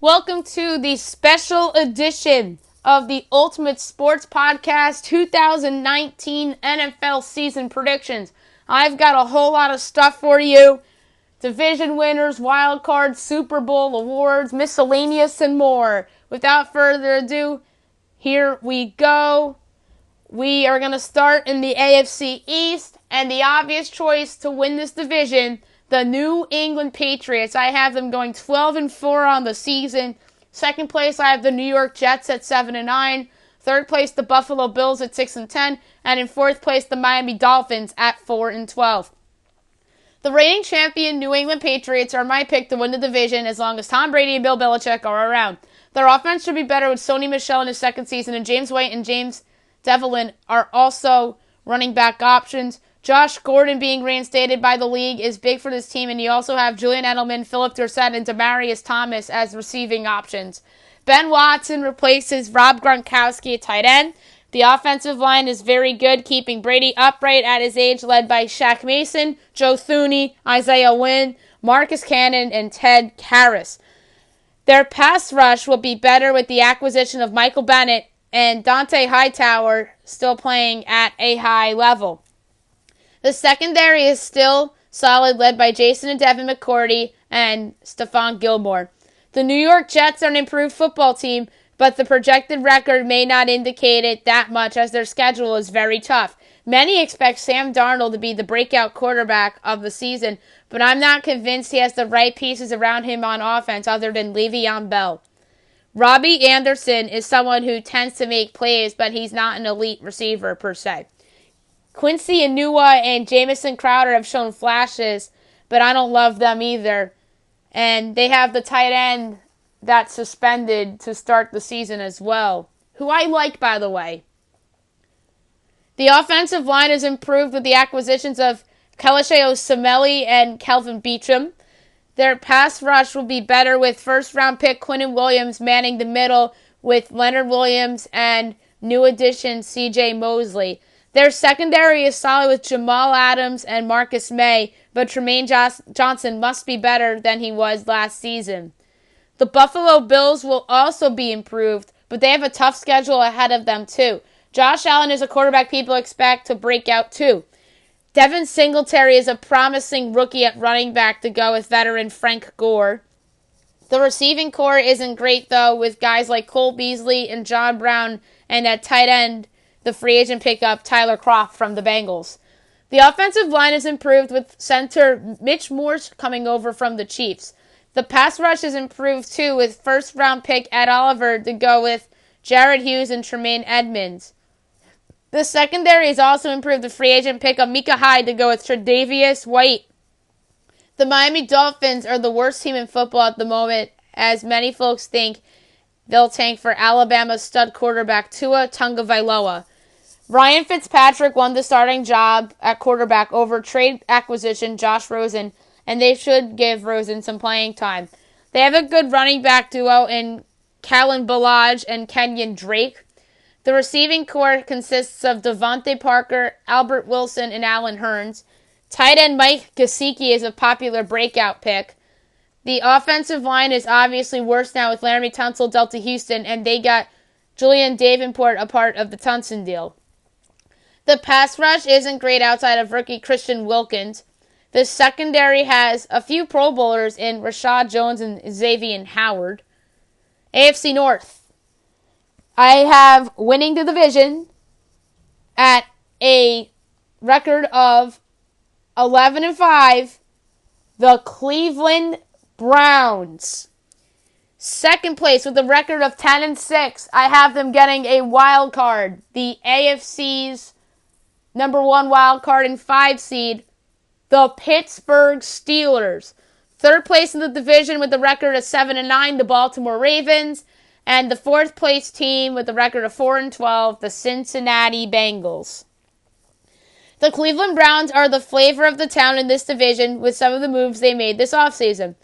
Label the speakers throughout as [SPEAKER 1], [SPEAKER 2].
[SPEAKER 1] Welcome to the special edition of the Ultimate Sports Podcast 2019 NFL season predictions. I've got a whole lot of stuff for you. Division winners, wild cards, Super Bowl awards, miscellaneous, and more. Without further ado, here we go. We are going to start in the AFC East, and the obvious choice to win this division, the New England Patriots. I have them going 12-4 on the season. Second place, I have the New York Jets at 7-9. Third place, the Buffalo Bills at 6-10. And in fourth place, the Miami Dolphins at 4-12. The reigning champion New England Patriots are my pick to win the division as long as Tom Brady and Bill Belichick are around. Their offense should be better with Sony Michel in his second season, and James White and James Devlin are also running back options. Josh Gordon being reinstated by the league is big for this team, and you also have Julian Edelman, Philip Dorsett, and Demaryius Thomas as receiving options. Ben Watson replaces Rob Gronkowski at tight end. The offensive line is very good, keeping Brady upright at his age, led by Shaq Mason, Joe Thuney, Isaiah Wynn, Marcus Cannon, and Ted Karras. Their pass rush will be better with the acquisition of Michael Bennett and Dante Hightower still playing at a high level. The secondary is still solid, led by Jason and Devin McCourty and Stephon Gilmore. The New York Jets are an improved football team, but the projected record may not indicate it that much as their schedule is very tough. Many expect Sam Darnold to be the breakout quarterback of the season, but I'm not convinced he has the right pieces around him on offense other than Le'Veon Bell. Robbie Anderson is someone who tends to make plays, but he's not an elite receiver per se. Quincy Enunwa and Jamison Crowder have shown flashes, but I don't love them either. And they have the tight end that's suspended to start the season as well, who I like, by the way. The offensive line is improved with the acquisitions of Kelechi Osemele and Kelvin Beachum. Their pass rush will be better with first-round pick Quinnen Williams manning the middle with Leonard Williams and new addition C.J. Mosley. Their secondary is solid with Jamal Adams and Marcus May, but Tremaine Johnson must be better than he was last season. The Buffalo Bills will also be improved, but they have a tough schedule ahead of them too. Josh Allen is a quarterback people expect to break out too. Devin Singletary is a promising rookie at running back to go with veteran Frank Gore. The receiving core isn't great though, with guys like Cole Beasley and John Brown, and at tight end, the free agent pickup Tyler Kroft from the Bengals. The offensive line is improved with center Mitch Morse coming over from the Chiefs. The pass rush is improved too with first-round pick Ed Oliver to go with Jared Hughes and Tremaine Edmonds. The secondary is also improved with free agent pickup Micah Hyde to go with Tre'Davious White. The Miami Dolphins are the worst team in football at the moment, as many folks think they'll tank for Alabama stud quarterback Tua Tagovailoa. Ryan Fitzpatrick won the starting job at quarterback over trade acquisition Josh Rosen, and they should give Rosen some playing time. They have a good running back duo in Kalen Ballage and Kenyon Drake. The receiving core consists of Devontae Parker, Albert Wilson, and Allen Hurns. Tight end Mike Gesicki is a popular breakout pick. The offensive line is obviously worse now with Laramie Tunsil dealt to Houston, and they got Julian Davenport a part of the Tunson deal. The pass rush isn't great outside of rookie Christian Wilkins. The secondary has a few Pro Bowlers in Rashad Jones and Xavier Howard. AFC North. I have winning the division at a record of 11-5, the Cleveland Browns. Second place with a record of 10-6, I have them getting a wild card. The AFC's number one wild card and 5 seed, the Pittsburgh Steelers. Third place in the division with a record of 7-9, the Baltimore Ravens. And the fourth place team with a record of 4-12, the Cincinnati Bengals. The Cleveland Browns are the flavor of the town in this division with some of the moves they made this offseason.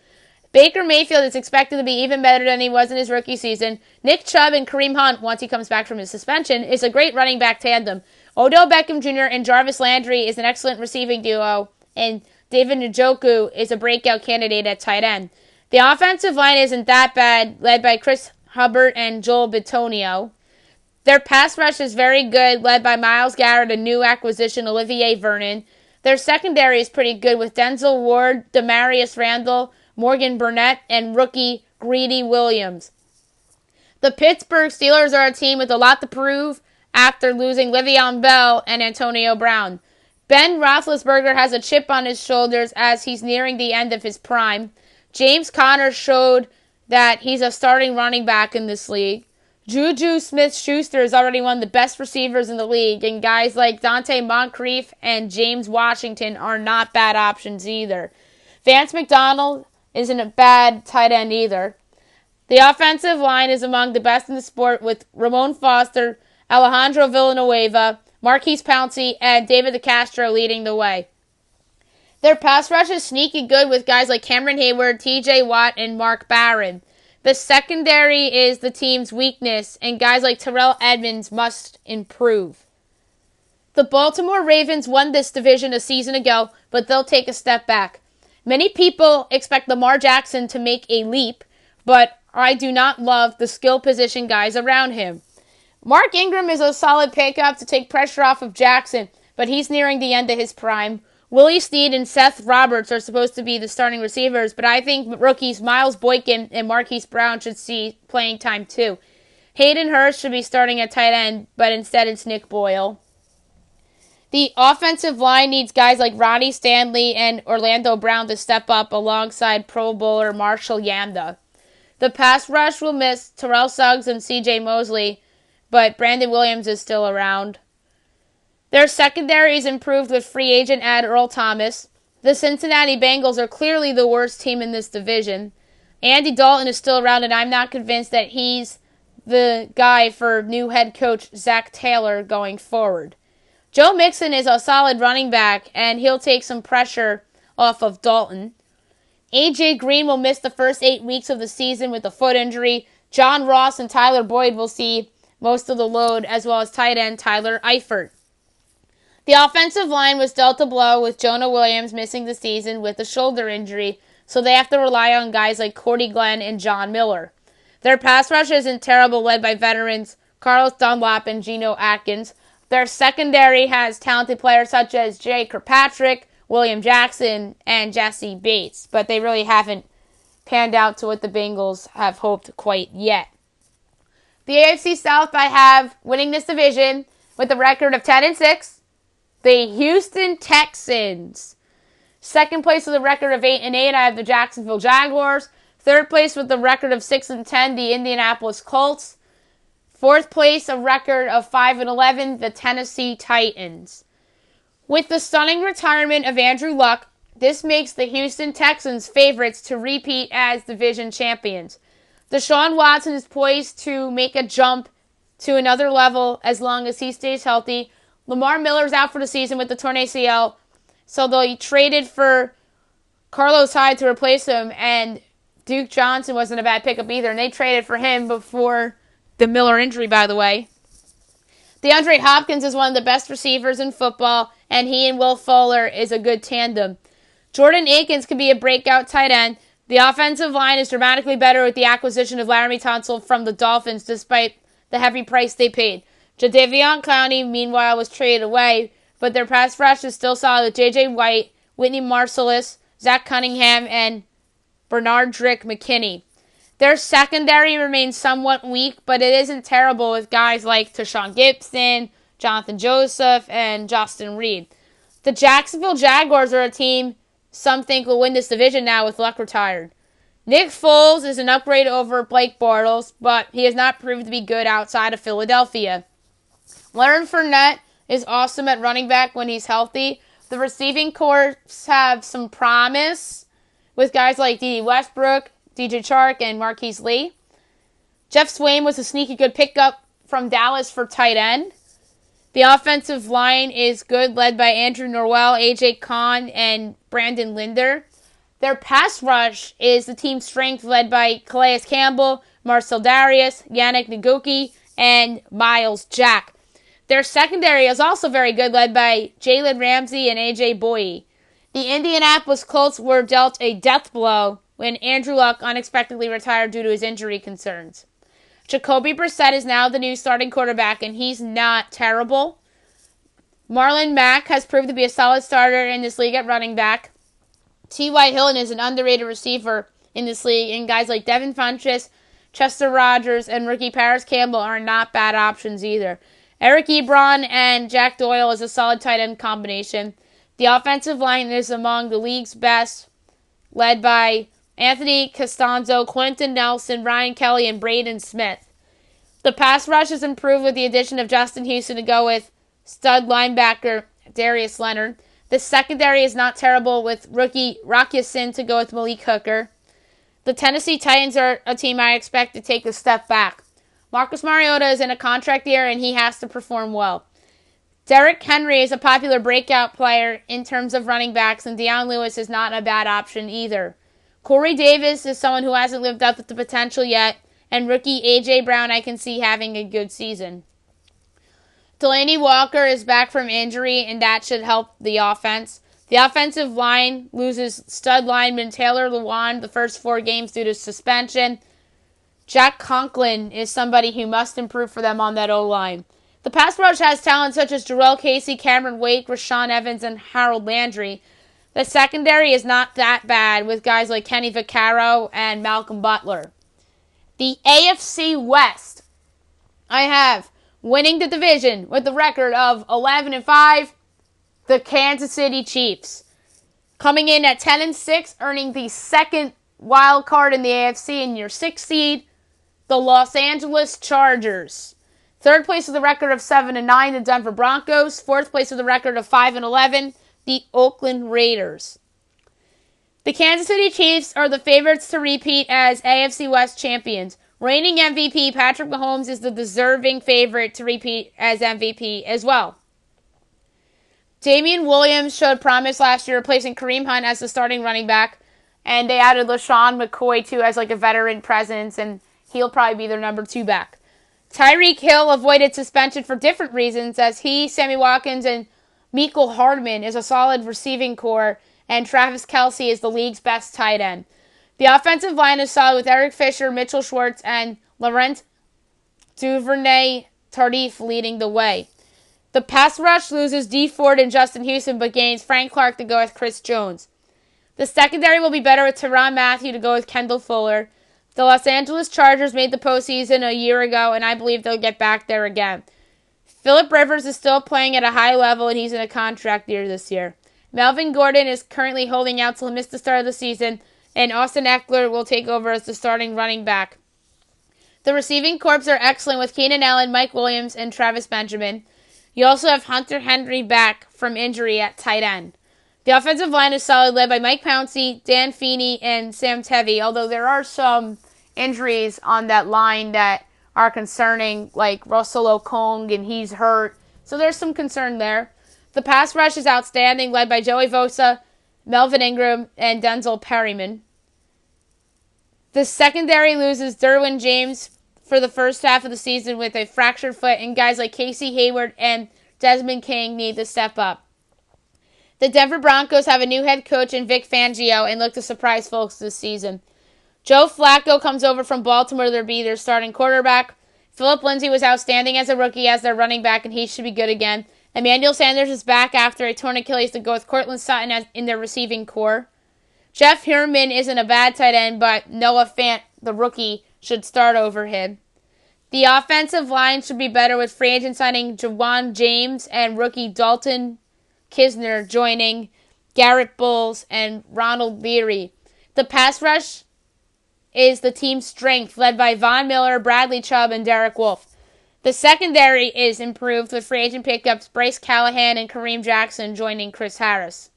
[SPEAKER 1] Baker Mayfield is expected to be even better than he was in his rookie season. Nick Chubb and Kareem Hunt, once he comes back from his suspension, is a great running back tandem. Odell Beckham Jr. and Jarvis Landry is an excellent receiving duo, and David Njoku is a breakout candidate at tight end. The offensive line isn't that bad, led by Chris Hubbard and Joel Bitonio. Their pass rush is very good, led by Myles Garrett and new acquisition Olivier Vernon. Their secondary is pretty good with Denzel Ward, Demarius Randall, Morgan Burnett, and rookie Greedy Williams. The Pittsburgh Steelers are a team with a lot to prove after losing Le'Veon Bell and Antonio Brown. Ben Roethlisberger has a chip on his shoulders as he's nearing the end of his prime. James Conner showed that he's a starting running back in this league. Juju Smith-Schuster is already one of the best receivers in the league, and guys like Dante Moncrief and James Washington are not bad options either. Vance McDonald isn't a bad tight end either. The offensive line is among the best in the sport with Ramon Foster, Alejandro Villanueva, Marquise Pouncey, and David DeCastro leading the way. Their pass rush is sneaky good with guys like Cameron Hayward, TJ Watt, and Mark Barron. The secondary is the team's weakness, and guys like Terrell Edmonds must improve. The Baltimore Ravens won this division a season ago, but they'll take a step back. Many people expect Lamar Jackson to make a leap, but I do not love the skill position guys around him. Mark Ingram is a solid pickup to take pressure off of Jackson, but he's nearing the end of his prime. Willie Snead and Seth Roberts are supposed to be the starting receivers, but I think rookies Miles Boykin and Marquise Brown should see playing time too. Hayden Hurst should be starting at tight end, but instead it's Nick Boyle. The offensive line needs guys like Ronnie Stanley and Orlando Brown to step up alongside Pro Bowler Marshall Yanda. The pass rush will miss Terrell Suggs and C.J. Mosley, but Brandon Williams is still around. Their secondary is improved with free agent add Earl Thomas. The Cincinnati Bengals are clearly the worst team in this division. Andy Dalton is still around, and I'm not convinced that he's the guy for new head coach Zach Taylor going forward. Joe Mixon is a solid running back, and he'll take some pressure off of Dalton. A.J. Green will miss the first 8 weeks of the season with a foot injury. John Ross and Tyler Boyd will see most of the load, as well as tight end Tyler Eifert. The offensive line was dealt a blow with Jonah Williams missing the season with a shoulder injury, so they have to rely on guys like Cordy Glenn and John Miller. Their pass rush isn't terrible, led by veterans Carlos Dunlap and Geno Atkins. Their secondary has talented players such as Jay Kirkpatrick, William Jackson, and Jesse Bates, but they really haven't panned out to what the Bengals have hoped quite yet. The AFC South I have winning this division with a record of 10-6. The Houston Texans. Second place with a record of 8-8, I have the Jacksonville Jaguars. Third place with a record of 6-10, the Indianapolis Colts. Fourth place, a record of 5-11, the Tennessee Titans. With the stunning retirement of Andrew Luck, this makes the Houston Texans favorites to repeat as division champions. Deshaun Watson is poised to make a jump to another level as long as he stays healthy. Lamar Miller's out for the season with the torn ACL, so they traded for Carlos Hyde to replace him, and Duke Johnson wasn't a bad pickup either, and they traded for him before the Miller injury, by the way. DeAndre Hopkins is one of the best receivers in football, and he and Will Fuller is a good tandem. Jordan Akins could be a breakout tight end. The offensive line is dramatically better with the acquisition of Laramie Tunsil from the Dolphins, despite the heavy price they paid. Jadeveon Clowney, meanwhile, was traded away, but their pass rush is still solid with J.J. White, Whitney Marsalis, Zach Cunningham, and Bernard Drick McKinney. Their secondary remains somewhat weak, but it isn't terrible with guys like Tashawn Gibson, Jonathan Joseph, and Justin Reed. The Jacksonville Jaguars are a team some think will win this division now with Luck retired. Nick Foles is an upgrade over Blake Bortles, but he has not proved to be good outside of Philadelphia. Leonard Fournette is awesome at running back when he's healthy. The receiving corps have some promise with guys like Dede Westbrook, DJ Chark, and Marquise Lee. Jeff Swain was a sneaky good pickup from Dallas for tight end. The offensive line is good, led by Andrew Norwell, AJ Kahn, and Brandon Linder. Their pass rush is the team's strength, led by Calais Campbell, Marcel Darius, Yannick Ngakoue, and Miles Jack. Their secondary is also very good, led by Jalen Ramsey and A.J. Boye. The Indianapolis Colts were dealt a death blow when Andrew Luck unexpectedly retired due to his injury concerns. Jacoby Brissett is now the new starting quarterback, and he's not terrible. Marlon Mack has proved to be a solid starter in this league at running back. T.Y. Hilton is an underrated receiver in this league, and guys like Devin Funchess, Chester Rogers, and rookie Paris Campbell are not bad options either. Eric Ebron and Jack Doyle is a solid tight end combination. The offensive line is among the league's best, led by Anthony Costanzo, Quentin Nelson, Ryan Kelly, and Braden Smith. The pass rush has improved with the addition of Justin Houston to go with stud linebacker Darius Leonard. The secondary is not terrible with rookie Rock Ya-Sin to go with Malik Hooker. The Tennessee Titans are a team I expect to take a step back. Marcus Mariota is in a contract year and he has to perform well. Derrick Henry is a popular breakout player in terms of running backs, and Deion Lewis is not a bad option either. Corey Davis is someone who hasn't lived up to the potential yet, and rookie A.J. Brown I can see having a good season. Delaney Walker is back from injury, and that should help the offense. The offensive line loses stud lineman Taylor Lewan the first 4 games due to suspension. Jack Conklin is somebody who must improve for them on that O-line. The pass rush has talent such as Jarrell Casey, Cameron Wake, Rashaan Evans, and Harold Landry. The secondary is not that bad with guys like Kenny Vaccaro and Malcolm Butler. The AFC West, I have winning the division with the record of 11-5, the Kansas City Chiefs. Coming in at 10-6, earning the second wild card in the AFC in your 6th seed, the Los Angeles Chargers. 3rd place with a record of 7-9, the Denver Broncos. 4th place with a record of 5-11, the Oakland Raiders. The Kansas City Chiefs are the favorites to repeat as AFC West champions. Reigning MVP Patrick Mahomes is the deserving favorite to repeat as MVP as well. Damian Williams showed promise last year, replacing Kareem Hunt as the starting running back, and they added LaShawn McCoy too as like a veteran presence, and he'll probably be their number 2 back. Tyreek Hill avoided suspension for different reasons, as he, Sammy Watkins, and Mecole Hardman is a solid receiving core, and Travis Kelce is the league's best tight end. The offensive line is solid with Eric Fisher, Mitchell Schwartz, and Laurent Duvernay-Tardif leading the way. The pass rush loses Dee Ford and Justin Houston, but gains Frank Clark to go with Chris Jones. The secondary will be better with Tyrann Mathieu to go with Kendall Fuller. The Los Angeles Chargers made the postseason a year ago, and I believe they'll get back there again. Phillip Rivers is still playing at a high level, and he's in a contract year this year. Melvin Gordon is currently holding out till he missed the start of the season, and Austin Eckler will take over as the starting running back. The receiving corps are excellent with Keenan Allen, Mike Williams, and Travis Benjamin. You also have Hunter Henry back from injury at tight end. The offensive line is solid, led by Mike Pouncey, Dan Feeney, and Sam Tevi, although there are some injuries on that line that are concerning, like Russell Okung, and he's hurt. So there's some concern there. The pass rush is outstanding, led by Joey Bosa, Melvin Ingram, and Denzel Perryman. The secondary loses Derwin James for the first half of the season with a fractured foot, and guys like Casey Hayward and Desmond King need to step up. The Denver Broncos have a new head coach in Vic Fangio and look to surprise folks this season. Joe Flacco comes over from Baltimore to be their starting quarterback. Philip Lindsay was outstanding as a rookie as their running back, and he should be good again. Emmanuel Sanders is back after a torn Achilles to go with Cortland Sutton in their receiving core. Jeff Herman isn't a bad tight end, but Noah Fant, the rookie, should start over him. The offensive line should be better with free agent signing Jawan James and rookie Dalton Kisner joining Garrett Bowles and Ronald Leary. The pass rush is the team's strength, led by Von Miller, Bradley Chubb, and Derek Wolfe. The secondary is improved with free agent pickups Bryce Callahan and Kareem Jackson joining Chris Harris.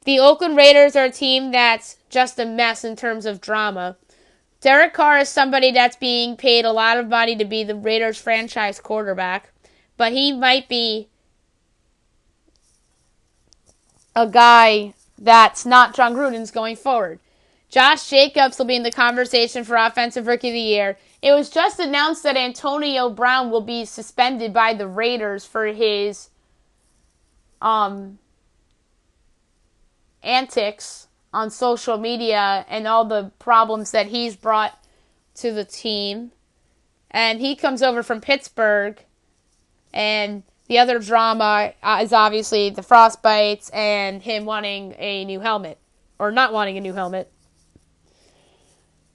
[SPEAKER 1] The Oakland Raiders are a team that's just a mess in terms of drama. Derek Carr is somebody that's being paid a lot of money to be the Raiders franchise quarterback, but he might be a guy that's not John Gruden's going forward. Josh Jacobs will be in the conversation for Offensive Rookie of the Year. It was just announced that Antonio Brown will be suspended by the Raiders for his antics on social media and all the problems that he's brought to the team. And he comes over from Pittsburgh, and the other drama is obviously the frostbites and him wanting a new helmet, or not wanting a new helmet.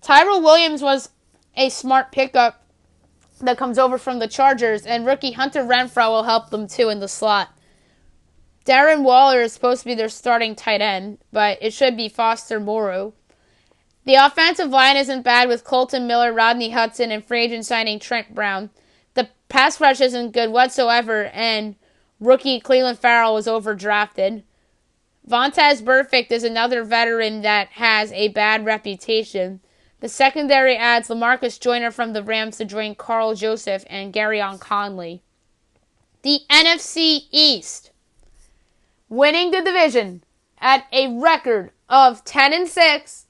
[SPEAKER 1] Tyrell Williams was a smart pickup that comes over from the Chargers, and rookie Hunter Renfrow will help them too in the slot. Darren Waller is supposed to be their starting tight end, but it should be Foster Moreau. The offensive line isn't bad with Colton Miller, Rodney Hudson, and free agent signing Trent Brown. The pass rush isn't good whatsoever, and rookie Clelin Ferrell was overdrafted. Vontaze Burfict is another veteran that has a bad reputation. The secondary adds LaMarcus Joyner from the Rams to join Carl Joseph and Garyon Conley. The NFC East, winning the division at a record of 10-6,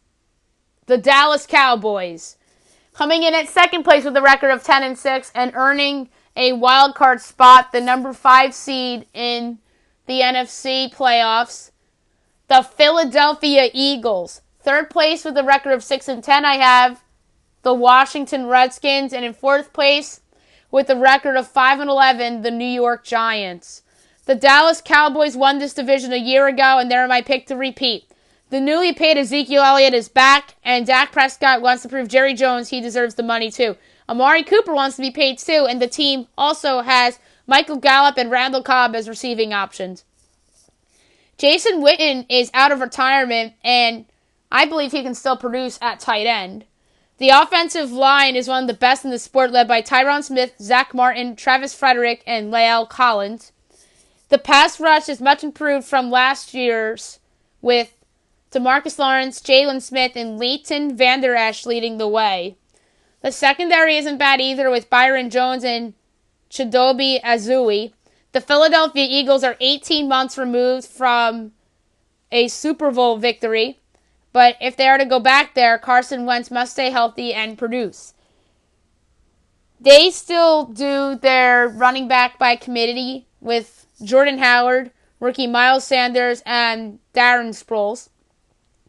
[SPEAKER 1] the Dallas Cowboys. Coming in at second place with a record of 10-6 and earning a wild card spot, the number 5 seed in the NFC playoffs, the Philadelphia Eagles. Third place with a record of 6-10, I have the Washington Redskins, and in fourth place with a record of 5-11, the New York Giants. The Dallas Cowboys won this division a year ago, and they're my pick to repeat. The newly paid Ezekiel Elliott is back, and Dak Prescott wants to prove Jerry Jones he deserves the money too. Amari Cooper wants to be paid too, and the team also has Michael Gallup and Randall Cobb as receiving options. Jason Witten is out of retirement, and I believe he can still produce at tight end. The offensive line is one of the best in the sport, led by Tyron Smith, Zach Martin, Travis Frederick, and La'el Collins. The pass rush is much improved from last year's, with DeMarcus Lawrence, Jalen Smith, and Leighton Vander Esch leading the way. The secondary isn't bad either, with Byron Jones and Chidobe Azui. The Philadelphia Eagles are 18 months removed from a Super Bowl victory, but if they are to go back there, Carson Wentz must stay healthy and produce. They still do their running back by committee with Jordan Howard, rookie Miles Sanders, and Darren Sproles.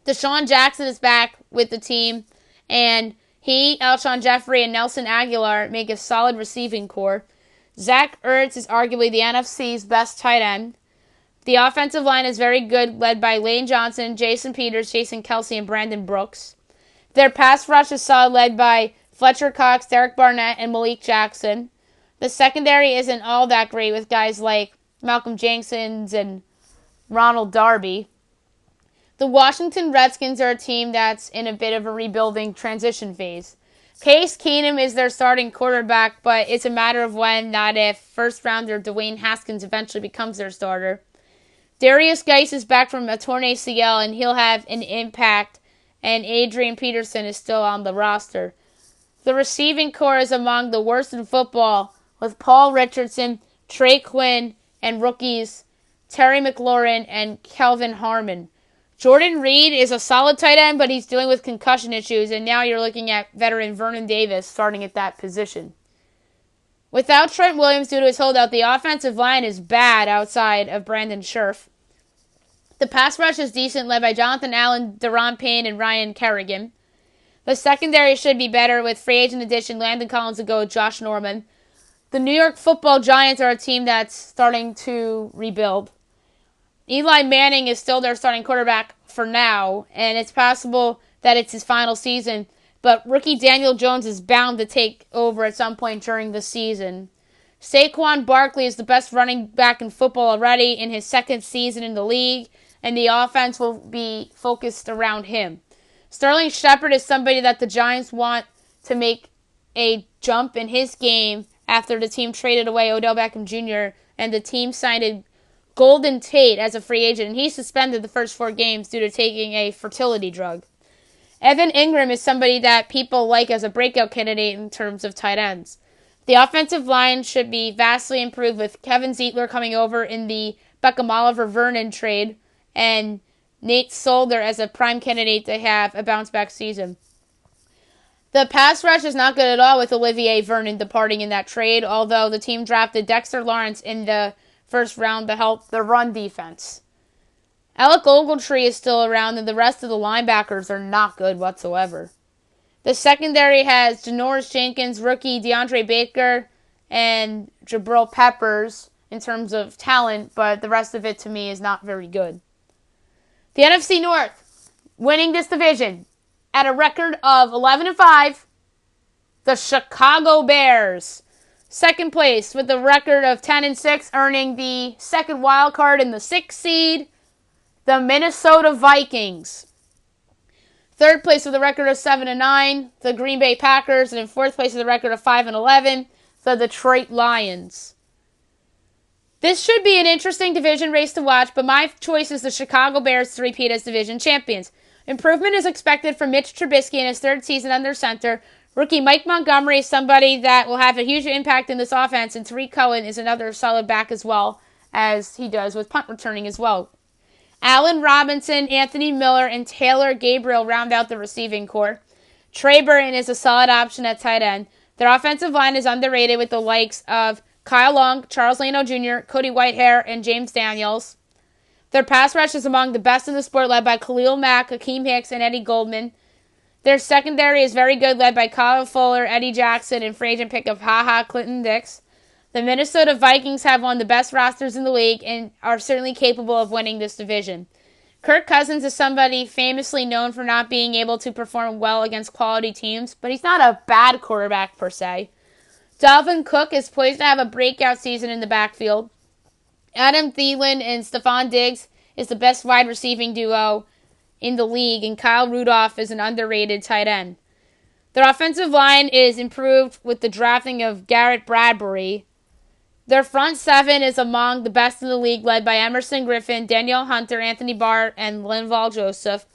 [SPEAKER 1] Deshaun Jackson is back with the team, and he, Alshon Jeffrey, and Nelson Aguilar make a solid receiving core. Zach Ertz is arguably the NFC's best tight end. The offensive line is very good, led by Lane Johnson, Jason Peters, Jason Kelsey, and Brandon Brooks. Their pass rush is solid, led by Fletcher Cox, Derek Barnett, and Malik Jackson. The secondary isn't all that great, with guys like Malcolm Jenkins and Ronald Darby. The Washington Redskins are a team that's in a bit of a rebuilding transition phase. Case Keenum is their starting quarterback, but it's a matter of when, not if, first-rounder Dwayne Haskins eventually becomes their starter. Darius Geis is back from a torn ACL, and he'll have an impact, and Adrian Peterson is still on the roster. The receiving core is among the worst in football, with Paul Richardson, Trey Quinn, and rookies Terry McLaurin and Kelvin Harmon. Jordan Reed is a solid tight end, but he's dealing with concussion issues, and now you're looking at veteran Vernon Davis starting at that position. Without Trent Williams due to his holdout, the offensive line is bad outside of Brandon Scherf. The pass rush is decent, led by Jonathan Allen, Deron Payne, and Ryan Kerrigan. The secondary should be better, with free agent addition Landon Collins to go with Josh Norman. The New York Football Giants are a team that's starting to rebuild. Eli Manning is still their starting quarterback for now, and it's possible that it's his final season, but rookie Daniel Jones is bound to take over at some point during the season. Saquon Barkley is the best running back in football already in his second season in the league, and the offense will be focused around him. Sterling Shepard is somebody that the Giants want to make a jump in his game after the team traded away Odell Beckham Jr. and the team signed Golden Tate as a free agent, and he suspended the first 4 games due to taking a fertility drug. Evan Ingram is somebody that people like as a breakout candidate in terms of tight ends. The offensive line should be vastly improved, with Kevin Zeitler coming over in the Beckham Oliver Vernon trade, and Nate Solder as a prime candidate to have a bounce-back season. The pass rush is not good at all, with Olivier Vernon departing in that trade, although the team drafted Dexter Lawrence in the first round to help the run defense. Alec Ogletree is still around, and the rest of the linebackers are not good whatsoever. The secondary has Janoris Jenkins, rookie DeAndre Baker, and Jabril Peppers in terms of talent, but the rest of it to me is not very good. The NFC North, winning this division at a record of 11-5, the Chicago Bears. Second place with a record of 10-6, earning the second wild card in the 6th seed, the Minnesota Vikings. Third place with a record of 7-9, the Green Bay Packers. And in fourth place with a record of 5-11, the Detroit Lions. This should be an interesting division race to watch, but my choice is the Chicago Bears to repeat as division champions. Improvement is expected from Mitch Trubisky in his third season under center. Rookie Mike Montgomery is somebody that will have a huge impact in this offense, and Tariq Cohen is another solid back as well, as he does with punt returning as well. Allen Robinson, Anthony Miller, and Taylor Gabriel round out the receiving corps. Trey Burton is a solid option at tight end. Their offensive line is underrated with the likes of Kyle Long, Charles Leno Jr., Cody Whitehair, and James Daniels. Their pass rush is among the best in the sport, led by Khalil Mack, Akeem Hicks, and Eddie Goldman. Their secondary is very good, led by Kyle Fuller, Eddie Jackson, and free agent pick of Clinton Dix. The Minnesota Vikings have one of the best rosters in the league and are certainly capable of winning this division. Kirk Cousins is somebody famously known for not being able to perform well against quality teams, but he's not a bad quarterback per se. Dalvin Cook is poised to have a breakout season in the backfield. Adam Thielen and Stephon Diggs is the best wide receiving duo in the league, and Kyle Rudolph is an underrated tight end. Their offensive line is improved with the drafting of Garrett Bradbury. Their front seven is among the best in the league, led by Emerson Griffin, Danielle Hunter, Anthony Barr, and Linval Joseph.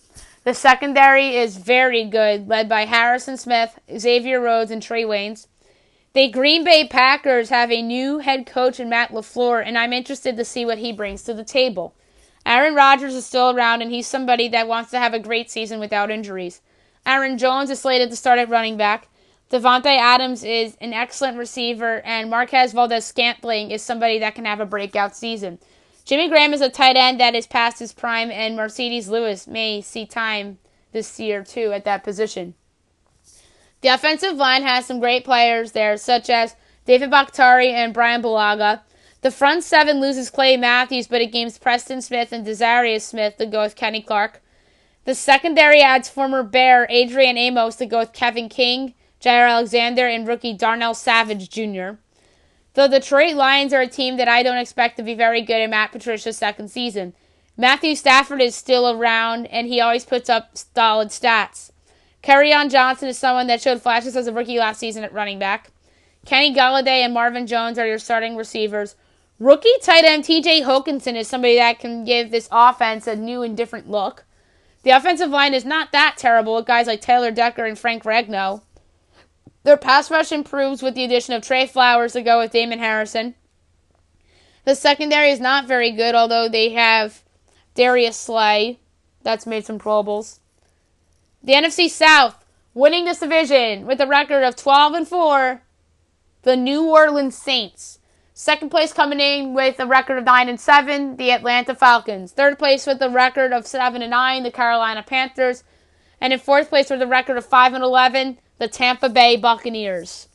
[SPEAKER 1] The secondary is very good, led by Harrison Smith, Xavier Rhodes, and Trey Waynes. The Green Bay Packers have a new head coach in Matt LaFleur, and I'm interested to see what he brings to the table. Aaron Rodgers is still around, and he's somebody that wants to have a great season without injuries. Aaron Jones is slated to start at running back. Devontae Adams is an excellent receiver, and Marquez Valdes-Scantling is somebody that can have a breakout season. Jimmy Graham is a tight end that is past his prime, and Mercedes Lewis may see time this year, too, at that position. The offensive line has some great players there, such as David Bakhtiari and Brian Bulaga. The front seven loses Clay Matthews, but it gains Preston Smith and Desarius Smith to go with Kenny Clark. The secondary adds former Bear Adrian Amos to go with Kevin King, Jair Alexander, and rookie Darnell Savage Jr. The Detroit Lions are a team that I don't expect to be very good in Matt Patricia's second season. Matthew Stafford is still around, and he always puts up solid stats. Kerryon Johnson is someone that showed flashes as a rookie last season at running back. Kenny Golladay and Marvin Jones are your starting receivers. Rookie tight end TJ Hockenson is somebody that can give this offense a new and different look. The offensive line is not that terrible with guys like Taylor Decker and Frank Regno. Their pass rush improves with the addition of Trey Flowers to go with Damon Harrison. The secondary is not very good, although they have Darius Slay. That's made some Pro Bowls. The NFC South, winning this division with a record of 12-4, the New Orleans Saints. Second place coming in with a record of 9-7, the Atlanta Falcons. Third place with a record of 7-9, the Carolina Panthers. And in fourth place with a record of 5-11, the Tampa Bay Buccaneers.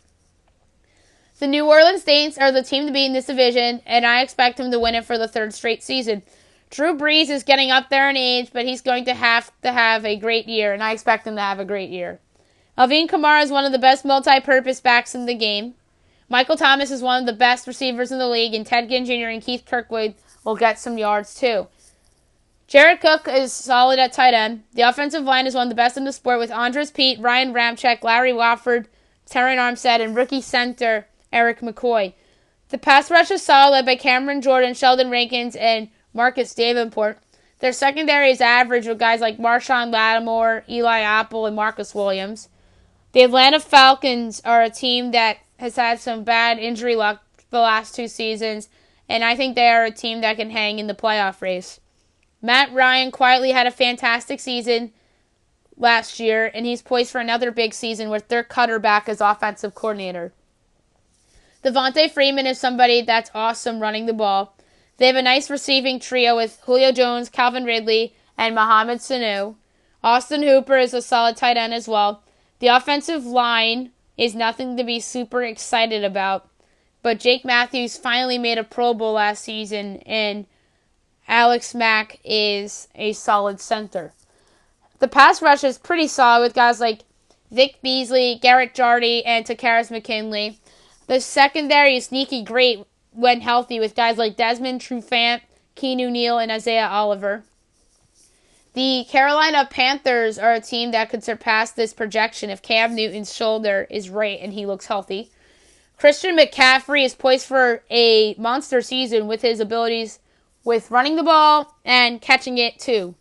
[SPEAKER 1] The New Orleans Saints are the team to beat in this division, and I expect them to win it for the third straight season. Drew Brees is getting up there in age, but he's going to have a great year, and I expect him to have a great year. Alvin Kamara is one of the best multi-purpose backs in the game. Michael Thomas is one of the best receivers in the league, and Ted Ginn Jr. and Keith Kirkwood will get some yards too. Jared Cook is solid at tight end. The offensive line is one of the best in the sport with Andres Pete, Ryan Ramczyk, Larry Wofford, Terran Armstead, and rookie center Eric McCoy. The pass rush is solid, led by Cameron Jordan, Sheldon Rankins, and Marcus Davenport. Their secondary is average with guys like Marshawn Lattimore, Eli Apple, and Marcus Williams. The Atlanta Falcons are a team that has had some bad injury luck the last two seasons, and I think they are a team that can hang in the playoff race. Matt Ryan quietly had a fantastic season last year, and he's poised for another big season with Dirk Cutter back as offensive coordinator. Devontae Freeman is somebody that's awesome running the ball. They have a nice receiving trio with Julio Jones, Calvin Ridley, and Mohamed Sanu. Austin Hooper is a solid tight end as well. The offensive line is nothing to be super excited about, but Jake Matthews finally made a Pro Bowl last season, and Alex Mack is a solid center. The pass rush is pretty solid with guys like Vic Beasley, Garrett Jardy, and Takaris McKinley. The secondary is sneaky great when healthy with guys like Desmond Trufant, Keanu Neal, and Isaiah Oliver. The Carolina Panthers are a team that could surpass this projection if Cam Newton's shoulder is right and he looks healthy. Christian McCaffrey is poised for a monster season with his abilities with running the ball and catching it too.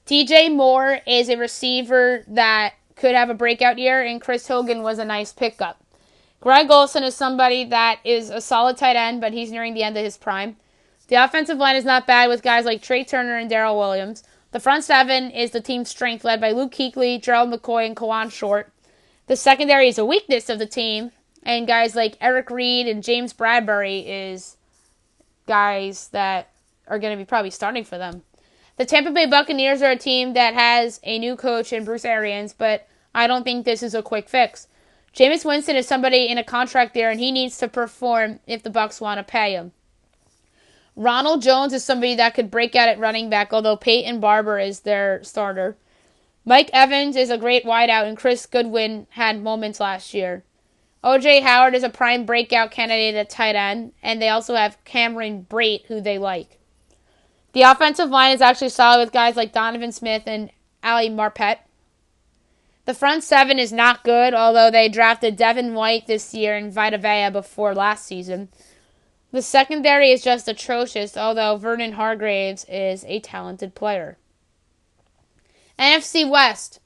[SPEAKER 1] DJ Moore is a receiver that could have a breakout year, and Chris Hogan was a nice pickup. Greg Olsen is somebody that is a solid tight end, but he's nearing the end of his prime. The offensive line is not bad with guys like Trey Turner and Darrell Williams. The front seven is the team's strength, led by Luke Kuechly, Gerald McCoy, and Kawan Short. The secondary is a weakness of the team, and guys like Eric Reed and James Bradbury is guys that are going to be probably starting for them. The Tampa Bay Buccaneers are a team that has a new coach in Bruce Arians, but I don't think this is a quick fix. Jameis Winston is somebody in a contract there, and he needs to perform if the Bucs want to pay him. Ronald Jones is somebody that could break out at running back, although Peyton Barber is their starter. Mike Evans is a great wideout, and Chris Goodwin had moments last year. O.J. Howard is a prime breakout candidate at tight end, and they also have Cameron Brate, who they like. The offensive line is actually solid with guys like Donovan Smith and Ali Marpet. The front seven is not good, although they drafted Devin White this year and Vita Vea before last season. The secondary is just atrocious, although Vernon Hargraves is a talented player. NFC West,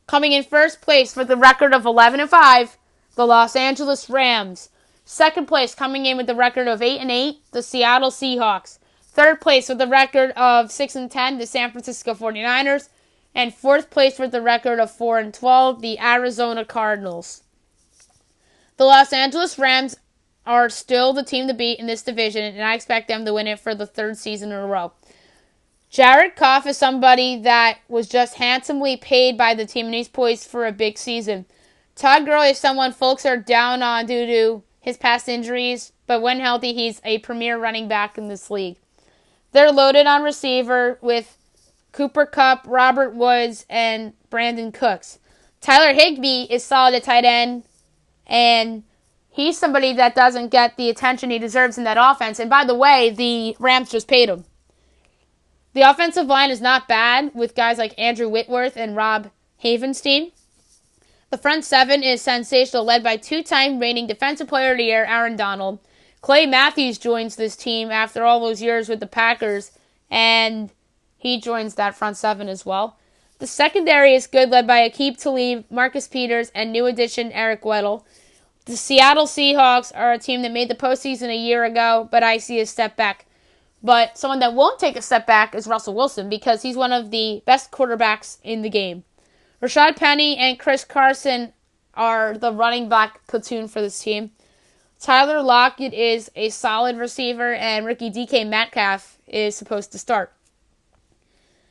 [SPEAKER 1] coming in first place with a record of 11-5, the Los Angeles Rams. Second place, coming in with a record of 8-8, the Seattle Seahawks. Third place with a record of 6-10, the San Francisco 49ers. And fourth place with a record of 4-12, the Arizona Cardinals. The Los Angeles Rams are still the team to beat in this division, and I expect them to win it for the third season in a row. Jared Goff is somebody that was just handsomely paid by the team, and he's poised for a big season. Todd Gurley is someone folks are down on due to his past injuries, but when healthy, he's a premier running back in this league. They're loaded on receiver with Cooper Kupp, Robert Woods, and Brandon Cooks. Tyler Higbee is solid at tight end, and he's somebody that doesn't get the attention he deserves in that offense. And by the way, the Rams just paid him. The offensive line is not bad with guys like Andrew Whitworth and Rob Havenstein. The front seven is sensational, led by two-time reigning Defensive Player of the Year, Aaron Donald. Clay Matthews joins this team after all those years with the Packers, and he joins that front seven as well. The secondary is good, led by Aqib Talib, Marcus Peters, and new addition Eric Weddle. The Seattle Seahawks are a team that made the postseason a year ago, but I see a step back. But someone that won't take a step back is Russell Wilson, because he's one of the best quarterbacks in the game. Rashad Penny and Chris Carson are the running back platoon for this team. Tyler Lockett is a solid receiver, and rookie DK Metcalf is supposed to start.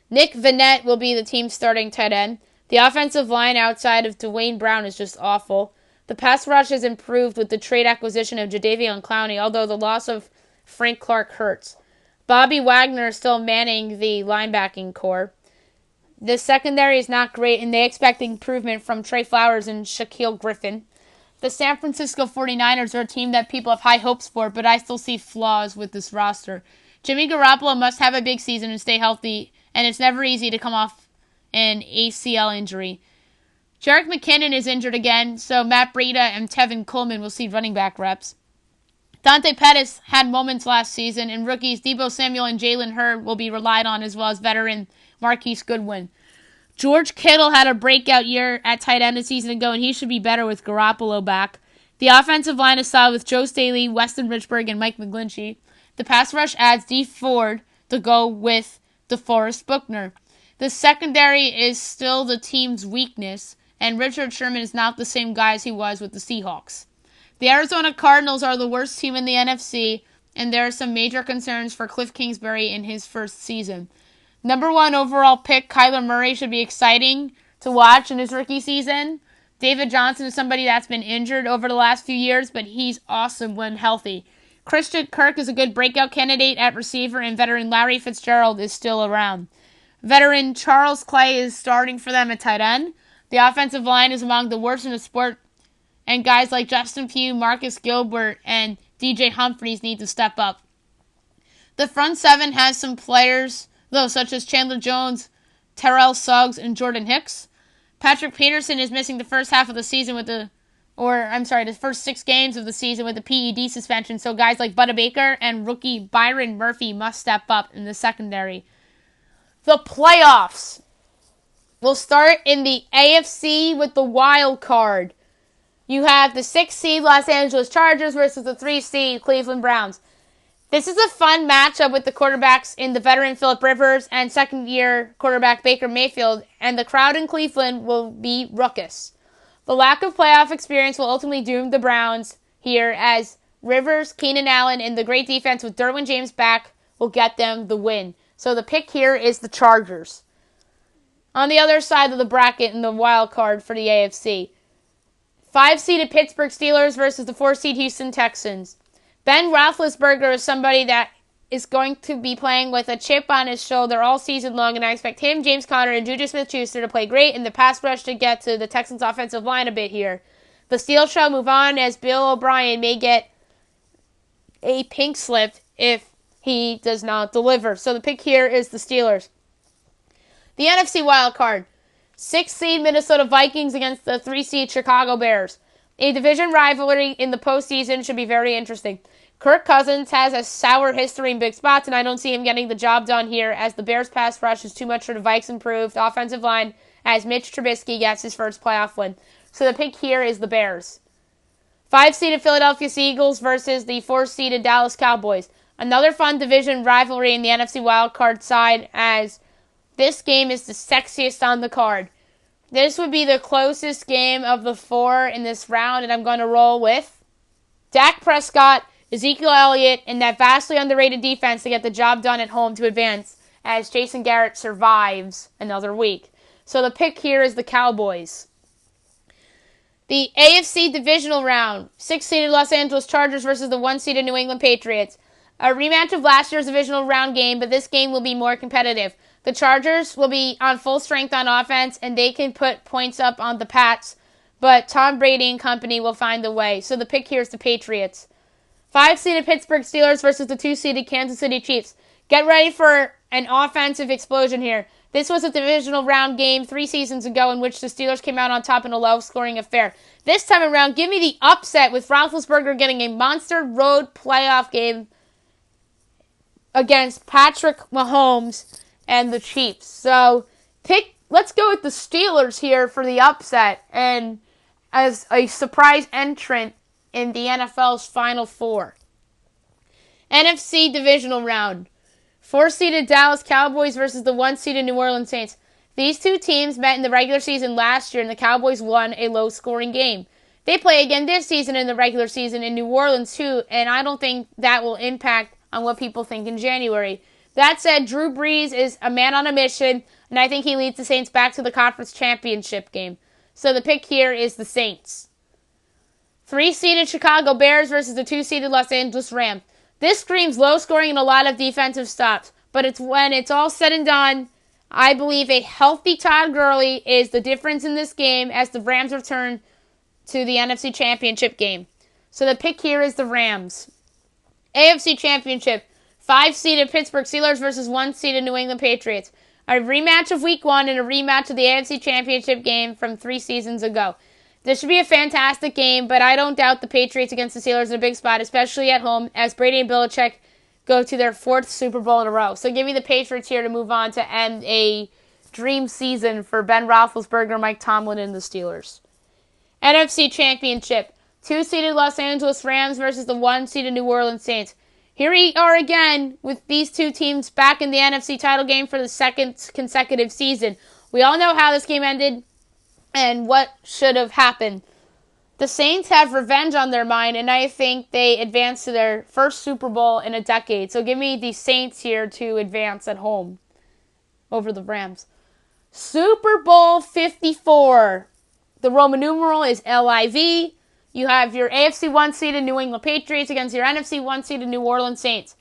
[SPEAKER 1] Nick Vannett will be the team's starting tight end. The offensive line outside of Dwayne Brown is just awful. The pass rush has improved with the trade acquisition of Jadeveon Clowney, although the loss of Frank Clark hurts. Bobby Wagner is still manning the linebacking core. The secondary is not great, and they expect improvement from Trey Flowers and Shaquille Griffin. The San Francisco 49ers are a team that people have high hopes for, but I still see flaws with this roster. Jimmy Garoppolo must have a big season and stay healthy, and it's never easy to come off an ACL injury. Jerick McKinnon is injured again, so Matt Breida and Tevin Coleman will see running back reps. Dante Pettis had moments last season, and rookies Deebo Samuel and Jalen Hurd will be relied on, as well as veteran Marquise Goodwin. George Kittle had a breakout year at tight end a season ago, and he should be better with Garoppolo back. The offensive line is solid with Joe Staley, Weston Richburg, and Mike McGlinchey. The pass rush adds Dee Ford to go with DeForest Buckner. The secondary is still the team's weakness, and Richard Sherman is not the same guy as he was with the Seahawks. The Arizona Cardinals are the worst team in the NFC, and there are some major concerns for Cliff Kingsbury in his first season. Number 1 overall pick, Kyler Murray, should be exciting to watch in his rookie season. David Johnson is somebody that's been injured over the last few years, but he's awesome when healthy. Christian Kirk is a good breakout candidate at receiver, and veteran Larry Fitzgerald is still around. Veteran Charles Clay is starting for them at tight end. The offensive line is among the worst in the sport, and guys like Justin Pugh, Marcus Gilbert, and DJ Humphries need to step up. The front seven has some players, though, such as Chandler Jones, Terrell Suggs, and Jordan Hicks. Patrick Peterson is missing the first half of the season the first 6 games of the season with the PED suspension, so guys like Budda Baker and rookie Byron Murphy must step up in the secondary. The playoffs will start in the AFC with the wild card. You have the 6th seed Los Angeles Chargers versus the 3 seed Cleveland Browns. This is a fun matchup with the quarterbacks in the veteran Phillip Rivers and second-year quarterback Baker Mayfield, and the crowd in Cleveland will be raucous. The lack of playoff experience will ultimately doom the Browns here, as Rivers, Keenan Allen, and the great defense with Derwin James back will get them the win. So the pick here is the Chargers. On the other side of the bracket in the wild card for the AFC, 5-seeded Pittsburgh Steelers versus the 4-seed Houston Texans. Ben Roethlisberger is somebody that is going to be playing with a chip on his shoulder all season long, and I expect him, James Conner, and Juju Smith-Schuster to play great in the pass rush to get to the Texans' offensive line a bit here. The Steelers shall move on, as Bill O'Brien may get a pink slip if he does not deliver. So the pick here is the Steelers. The NFC wildcard, 6th seed Minnesota Vikings against the 3 seed Chicago Bears. A division rivalry in the postseason should be very interesting. Kirk Cousins has a sour history in big spots, and I don't see him getting the job done here, as the Bears' pass rush is too much for the Vikes' improved offensive line, as Mitch Trubisky gets his first playoff win. So the pick here is the Bears. 5-seeded Philadelphia Eagles versus the 4-seeded Dallas Cowboys. Another fun division rivalry in the NFC wildcard side, as this game is the sexiest on the card. This would be the closest game of the 4 in this round, and I'm going to roll with Dak Prescott, Ezekiel Elliott, and that vastly underrated defense to get the job done at home to advance, as Jason Garrett survives another week. So the pick here is the Cowboys. The AFC divisional round, 6-seeded Los Angeles Chargers versus the 1-seeded New England Patriots. A rematch of last year's divisional round game, but this game will be more competitive. The Chargers will be on full strength on offense, and they can put points up on the Pats, but Tom Brady and company will find a way. So the pick here is the Patriots. 5-seeded Pittsburgh Steelers versus the 2-seeded Kansas City Chiefs. Get ready for an offensive explosion here. This was a divisional round game 3 seasons ago in which the Steelers came out on top in a low-scoring affair. This time around, give me the upset with Roethlisberger getting a monster road playoff game against Patrick Mahomes and the Chiefs. So, let's go with the Steelers here for the upset and as a surprise entrant in the NFL's Final Four. NFC divisional round. 4-seeded Dallas Cowboys versus the 1-seeded New Orleans Saints. These two teams met in the regular season last year, and the Cowboys won a low-scoring game. They play again this season in the regular season in New Orleans too, and I don't think that will impact on what people think in January. That said, Drew Brees is a man on a mission, and I think he leads the Saints back to the conference championship game. So the pick here is the Saints. 3-seeded Chicago Bears versus the 2-seeded Los Angeles Rams. This screams low scoring and a lot of defensive stops, but when it's all said and done, I believe a healthy Todd Gurley is the difference in this game as the Rams return to the NFC Championship game. So the pick here is the Rams. AFC Championship, 5-seeded Pittsburgh Steelers versus 1-seeded New England Patriots. A rematch of Week 1 and a rematch of the AFC Championship game from 3 seasons ago. This should be a fantastic game, but I don't doubt the Patriots against the Steelers in a big spot, especially at home, as Brady and Belichick go to their 4th Super Bowl in a row. So give me the Patriots here to move on to end a dream season for Ben Roethlisberger, Mike Tomlin, and the Steelers. NFC Championship, 2-seeded Los Angeles Rams versus the 1-seeded New Orleans Saints. Here we are again with these two teams back in the NFC title game for the 2nd consecutive season. We all know how this game ended and what should have happened. The Saints have revenge on their mind, and I think they advance to their first Super Bowl in a decade. So give me the Saints here to advance at home over the Rams. Super Bowl 54. The Roman numeral is LIV. You have your AFC 1 seeded New England Patriots against your NFC 1 seeded New Orleans Saints.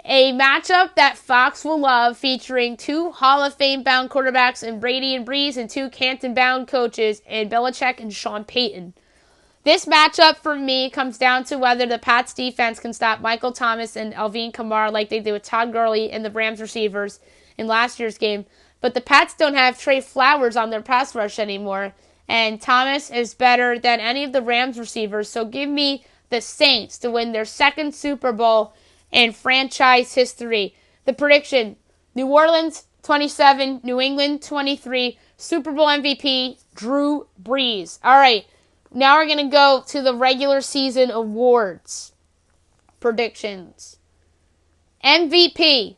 [SPEAKER 1] A matchup that Fox will love, featuring two Hall of Fame bound quarterbacks in Brady and Breeze and two Canton bound coaches in Belichick and Sean Payton. This matchup for me comes down to whether the Pats defense can stop Michael Thomas and Alvin Kamara like they did with Todd Gurley and the Rams receivers in last year's game. But the Pats don't have Trey Flowers on their pass rush anymore, and Thomas is better than any of the Rams receivers. So give me the Saints to win their second Super Bowl in franchise history. The prediction: New Orleans 27, New England 23, Super Bowl MVP Drew Brees. All right. Now we're going to go to the regular season awards predictions. MVP,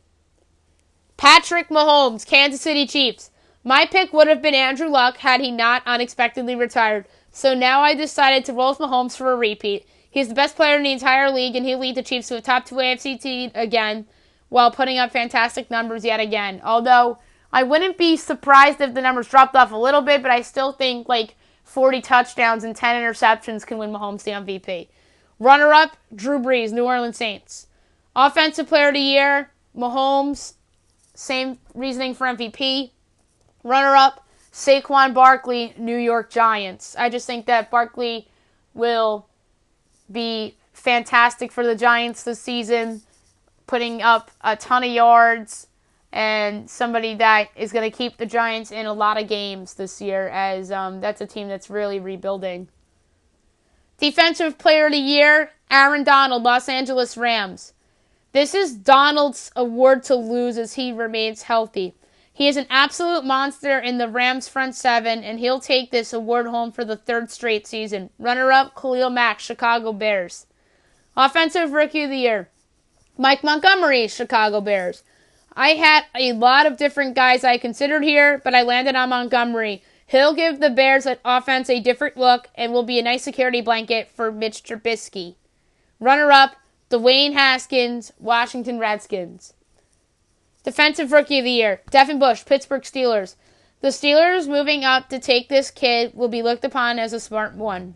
[SPEAKER 1] Patrick Mahomes, Kansas City Chiefs. My pick would have been Andrew Luck had he not unexpectedly retired. So now I decided to roll with Mahomes for a repeat. He's the best player in the entire league, and he'll lead the Chiefs to a top 2 AFC team again while putting up fantastic numbers yet again. Although I wouldn't be surprised if the numbers dropped off a little bit, but I still think 40 touchdowns and 10 interceptions can win Mahomes the MVP. Runner-up, Drew Brees, New Orleans Saints. Offensive Player of the Year, Mahomes, same reasoning for MVP. Runner-up, Saquon Barkley, New York Giants. I just think that Barkley will be fantastic for the Giants this season, putting up a ton of yards, and somebody that is going to keep the Giants in a lot of games this year, as that's a team that's really rebuilding. Defensive Player of the Year, Aaron Donald, Los Angeles Rams. This is Donald's award to lose as he remains healthy. He is an absolute monster in the Rams front seven, and he'll take this award home for the third straight season. Runner-up, Khalil Mack, Chicago Bears. Offensive Rookie of the Year, Mike Montgomery, Chicago Bears. I had a lot of different guys I considered here, but I landed on Montgomery. He'll give the Bears' offense a different look and will be a nice security blanket for Mitch Trubisky. Runner-up, Dwayne Haskins, Washington Redskins. Defensive Rookie of the Year, Devin Bush, Pittsburgh Steelers. The Steelers moving up to take this kid will be looked upon as a smart one.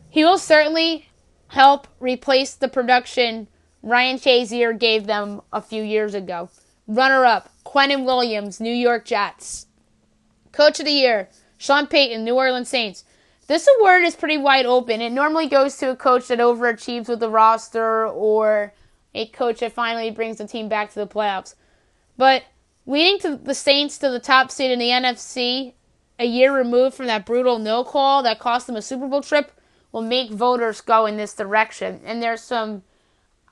[SPEAKER 1] He will certainly help replace the production Ryan Shazier gave them a few years ago. Runner-up, Quinnen Williams, New York Jets. Coach of the Year, Sean Payton, New Orleans Saints. This award is pretty wide open. It normally goes to a coach that overachieves with the roster or a coach that finally brings the team back to the playoffs. But leading to the Saints to the top seed in the NFC a year removed from that brutal no call that cost them a Super Bowl trip will make voters go in this direction. And there's some,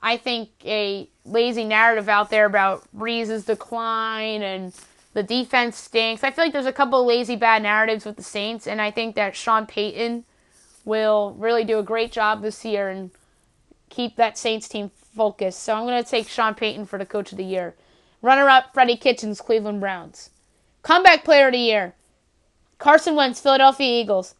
[SPEAKER 1] I think, a lazy narrative out there about Brees' decline and the defense stinks. I feel like there's a couple of lazy bad narratives with the Saints, and I think that Sean Payton will really do a great job this year and keep that Saints team focused. So I'm going to take Sean Payton for the Coach of the Year. Runner-up, Freddie Kitchens, Cleveland Browns. Comeback Player of the Year, Carson Wentz, Philadelphia Eagles.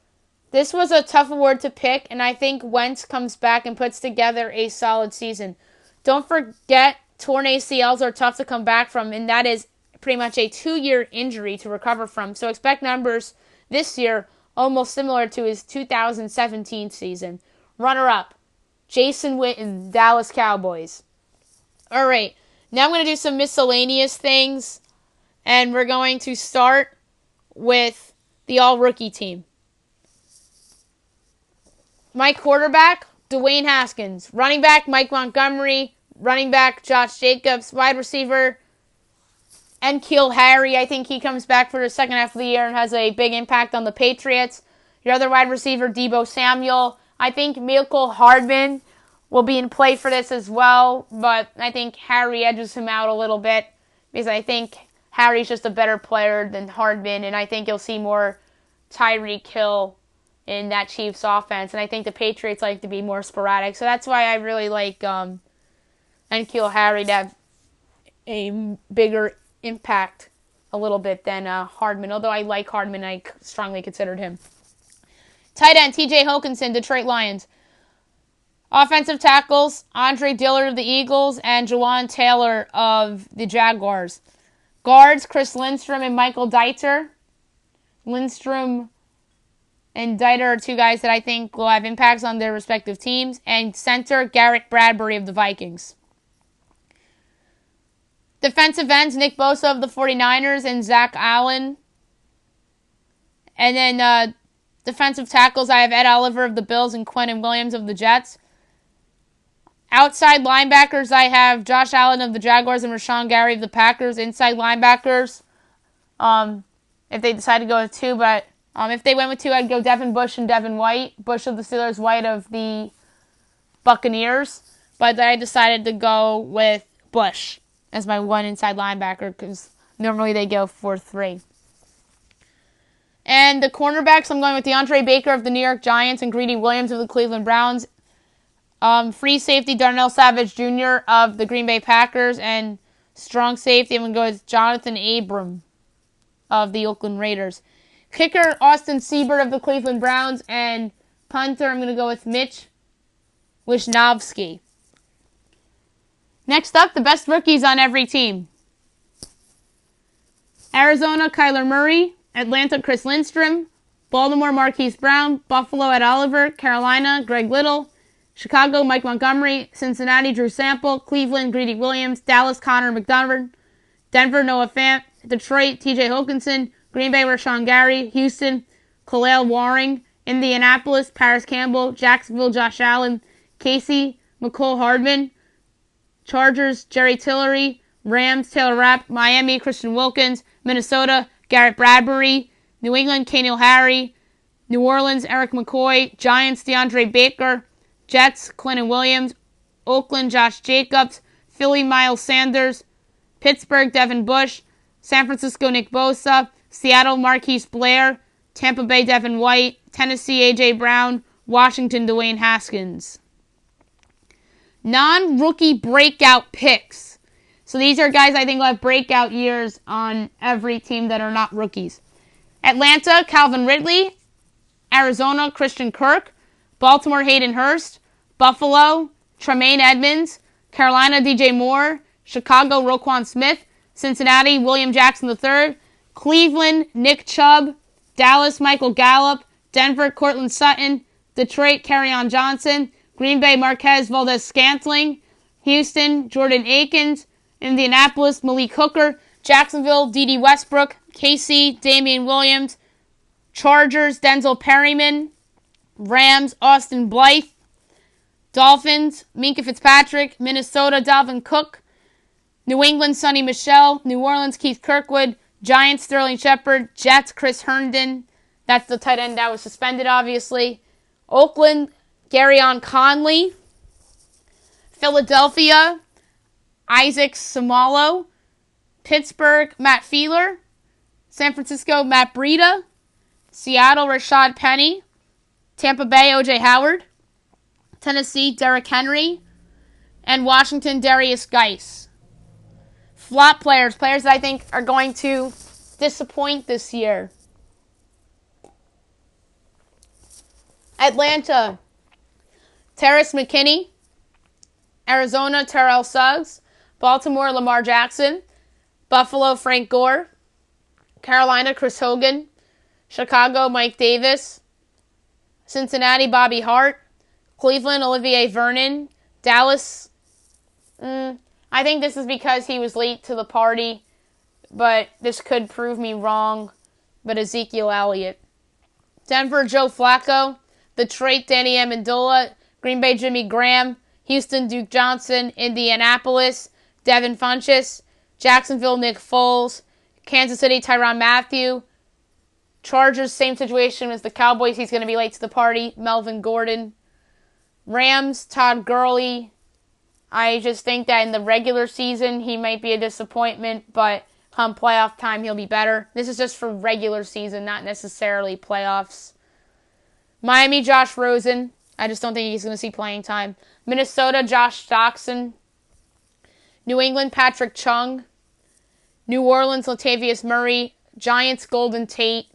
[SPEAKER 1] This was a tough award to pick, and I think Wentz comes back and puts together a solid season. Don't forget, torn ACLs are tough to come back from, and that is pretty much a 2-year injury to recover from. So expect numbers this year almost similar to his 2017 season. Runner-up, Jason Witten, Dallas Cowboys. All right, now I'm going to do some miscellaneous things, and we're going to start with the all-rookie team. My quarterback, Dwayne Haskins. Running back, Mike Montgomery. Running back, Josh Jacobs. Wide receiver, N'Keal Harry. I think he comes back for the second half of the year and has a big impact on the Patriots. Your other wide receiver, Deebo Samuel. I think Mecole Hardman will be in play for this as well, but I think Harry edges him out a little bit because I think Harry's just a better player than Hardman, and I think you'll see more Tyreek Hill in that Chiefs offense, and I think the Patriots like to be more sporadic. So that's why I really like N'Keal Harry to have a bigger impact a little bit than Hardman, although I like Hardman, I strongly considered him. Tight end, TJ Hockenson, Detroit Lions. Offensive tackles, Andre Dillard of the Eagles and Jawan Taylor of the Jaguars. Guards, Chris Lindstrom and Michael Deiter. Lindstrom and Deiter are two guys that I think will have impacts on their respective teams. And center, Garrett Bradbury of the Vikings. Defensive ends, Nick Bosa of the 49ers and Zach Allen. And then defensive tackles, I have Ed Oliver of the Bills and Quentin Williams of the Jets. Outside linebackers, I have Josh Allen of the Jaguars and Rashawn Gary of the Packers. Inside linebackers, if they decide to go with two, but if they went with two, I'd go Devin Bush and Devin White. Bush of the Steelers, White of the Buccaneers. But I decided to go with Bush as my one inside linebacker because normally they go 4-3. And the cornerbacks, I'm going with DeAndre Baker of the New York Giants and Greedy Williams of the Cleveland Browns. Free safety, Darnell Savage Jr. of the Green Bay Packers. And strong safety, I'm going to go with Jonathan Abram of the Oakland Raiders. Kicker, Austin Seibert of the Cleveland Browns. And punter, I'm going to go with Mitch Wishnowsky. Next up, the best rookies on every team. Arizona, Kyler Murray. Atlanta, Chris Lindstrom. Baltimore, Marquise Brown. Buffalo, Ed Oliver. Carolina, Greg Little. Chicago, Mike Montgomery. Cincinnati, Drew Sample. Cleveland, Greedy Williams. Dallas, Connor McDonald. Denver, Noah Fant. Detroit, TJ Hockenson. Green Bay, Rashawn Gary. Houston, Khalil Waring. Indianapolis, Paris Campbell. Jacksonville, Josh Allen. Casey, McCole Hardman. Chargers, Jerry Tillery. Rams, Taylor Rapp. Miami, Christian Wilkins. Minnesota, Garrett Bradbury. New England, Kaniel Harry. New Orleans, Eric McCoy. Giants, DeAndre Baker. Jets, Clinton Williams. Oakland, Josh Jacobs. Philly, Miles Sanders. Pittsburgh, Devin Bush. San Francisco, Nick Bosa. Seattle, Marquise Blair. Tampa Bay, Devin White. Tennessee, A.J. Brown. Washington, Dwayne Haskins. Non-rookie breakout picks. So these are guys I think will have breakout years on every team that are not rookies. Atlanta, Calvin Ridley. Arizona, Christian Kirk. Baltimore, Hayden Hurst. Buffalo, Tremaine Edmonds. Carolina, DJ Moore. Chicago, Roquan Smith. Cincinnati, William Jackson III. Cleveland, Nick Chubb. Dallas, Michael Gallup. Denver, Cortland Sutton. Detroit, Kerryon Johnson. Green Bay, Marquez Valdez-Scantling. Houston, Jordan Akins. Indianapolis, Malik Hooker. Jacksonville, Dede Westbrook. KC, Damian Williams. Chargers, Denzel Perryman. Rams, Austin Blythe. Dolphins, Minkah Fitzpatrick. Minnesota, Dalvin Cook. New England, Sonny Michel. New Orleans, Keith Kirkwood. Giants, Sterling Shepard. Jets, Chris Herndon. That's the tight end that was suspended, obviously. Oakland, Garyon Conley. Philadelphia, Isaac Samalo. Pittsburgh, Matt Fiedler. San Francisco, Matt Breida. Seattle, Rashad Penny. Tampa Bay, O.J. Howard. Tennessee, Derrick Henry. And Washington, Darius Geis. Flop players that I think are going to disappoint this year. Atlanta, Terrace McKinney. Arizona, Terrell Suggs. Baltimore, Lamar Jackson. Buffalo, Frank Gore. Carolina, Chris Hogan. Chicago, Mike Davis. Cincinnati, Bobby Hart. Cleveland, Olivier Vernon. Dallas, I think this is because he was late to the party, but this could prove me wrong. But Ezekiel Elliott. Denver, Joe Flacco. Detroit, Danny Amendola. Green Bay, Jimmy Graham. Houston, Duke Johnson. Indianapolis, Devin Funchess. Jacksonville, Nick Foles. Kansas City, Tyrann Mathieu. Chargers, same situation as the Cowboys. He's going to be late to the party. Melvin Gordon. Rams, Todd Gurley. I just think that in the regular season, he might be a disappointment, but come playoff time, he'll be better. This is just for regular season, not necessarily playoffs. Miami, Josh Rosen. I just don't think he's going to see playing time. Minnesota, Josh Doxson. New England, Patrick Chung. New Orleans, Latavius Murray. Giants, Golden Tate.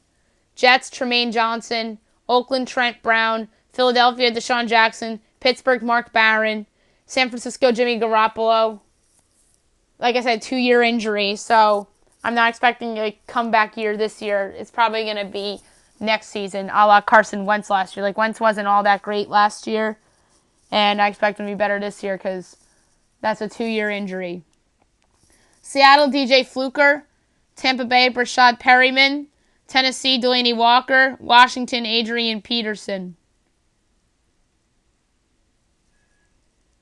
[SPEAKER 1] Jets, Tremaine Johnson. Oakland, Trent Brown. Philadelphia, Deshaun Jackson. Pittsburgh, Mark Barron. San Francisco, Jimmy Garoppolo. Like I said, 2-year injury, so I'm not expecting a comeback year this year. It's probably going to be next season, a la Carson Wentz last year. Like, Wentz wasn't all that great last year, and I expect him to be better this year because that's a 2-year injury. Seattle, DJ Fluker. Tampa Bay, Brashad Perryman. Tennessee, Delaney Walker. Washington, Adrian Peterson.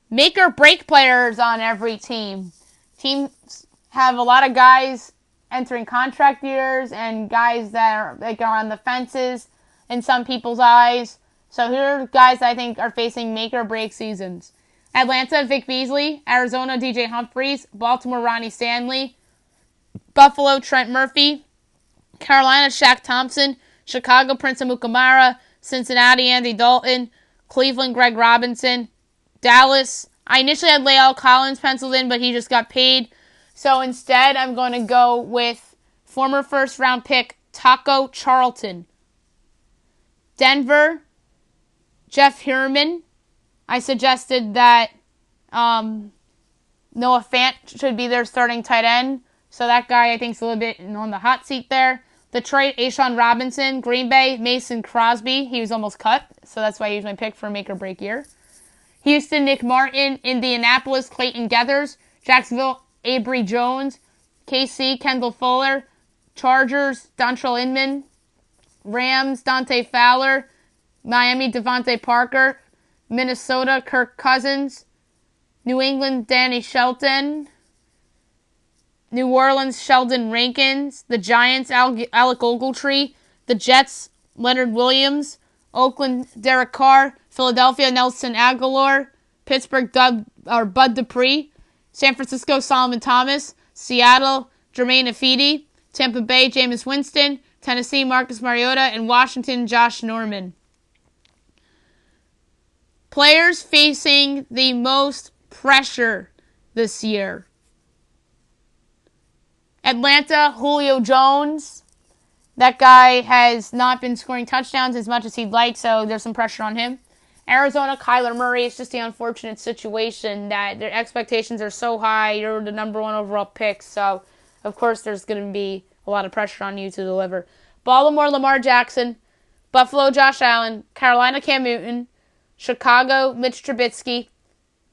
[SPEAKER 1] Make or break players on every team. Teams have a lot of guys entering contract years and guys that are on the fences in some people's eyes. So here are guys that I think are facing make or break seasons. Atlanta, Vic Beasley. Arizona, DJ Humphries. Baltimore, Ronnie Stanley. Buffalo, Trent Murphy. Carolina, Shaq Thompson. Chicago, Prince Amukamara. Cincinnati, Andy Dalton. Cleveland, Greg Robinson. Dallas, I initially had La'el Collins penciled in, but he just got paid. So instead, I'm going to go with former first-round pick Taco Charlton. Denver, Jeff Heuerman. I suggested that Noah Fant should be their starting tight end. So that guy, I think, is a little bit on the hot seat there. Detroit, A'Shawn Robinson. Green Bay, Mason Crosby. He was almost cut, so that's why he was my pick for a make-or-break year. Houston, Nick Martin. Indianapolis, Clayton Geathers. Jacksonville, Avery Jones. KC, Kendall Fuller. Chargers, Dontrell Inman. Rams, Dante Fowler. Miami, Devontae Parker. Minnesota, Kirk Cousins. New England, Danny Shelton. New Orleans, Sheldon Rankins. The Giants, Alec Ogletree. The Jets, Leonard Williams. Oakland, Derek Carr. Philadelphia, Nelson Aguilar. Pittsburgh, Bud Dupree. San Francisco, Solomon Thomas. Seattle, Jermaine Ifedi. Tampa Bay, Jameis Winston. Tennessee, Marcus Mariota. And Washington, Josh Norman. Players facing the most pressure this year. Atlanta, Julio Jones. That guy has not been scoring touchdowns as much as he'd like, so there's some pressure on him. Arizona, Kyler Murray. It's just the unfortunate situation that their expectations are so high. You're the number 1 overall pick, so of course there's going to be a lot of pressure on you to deliver. Baltimore, Lamar Jackson. Buffalo, Josh Allen. Carolina, Cam Newton. Chicago, Mitch Trubisky.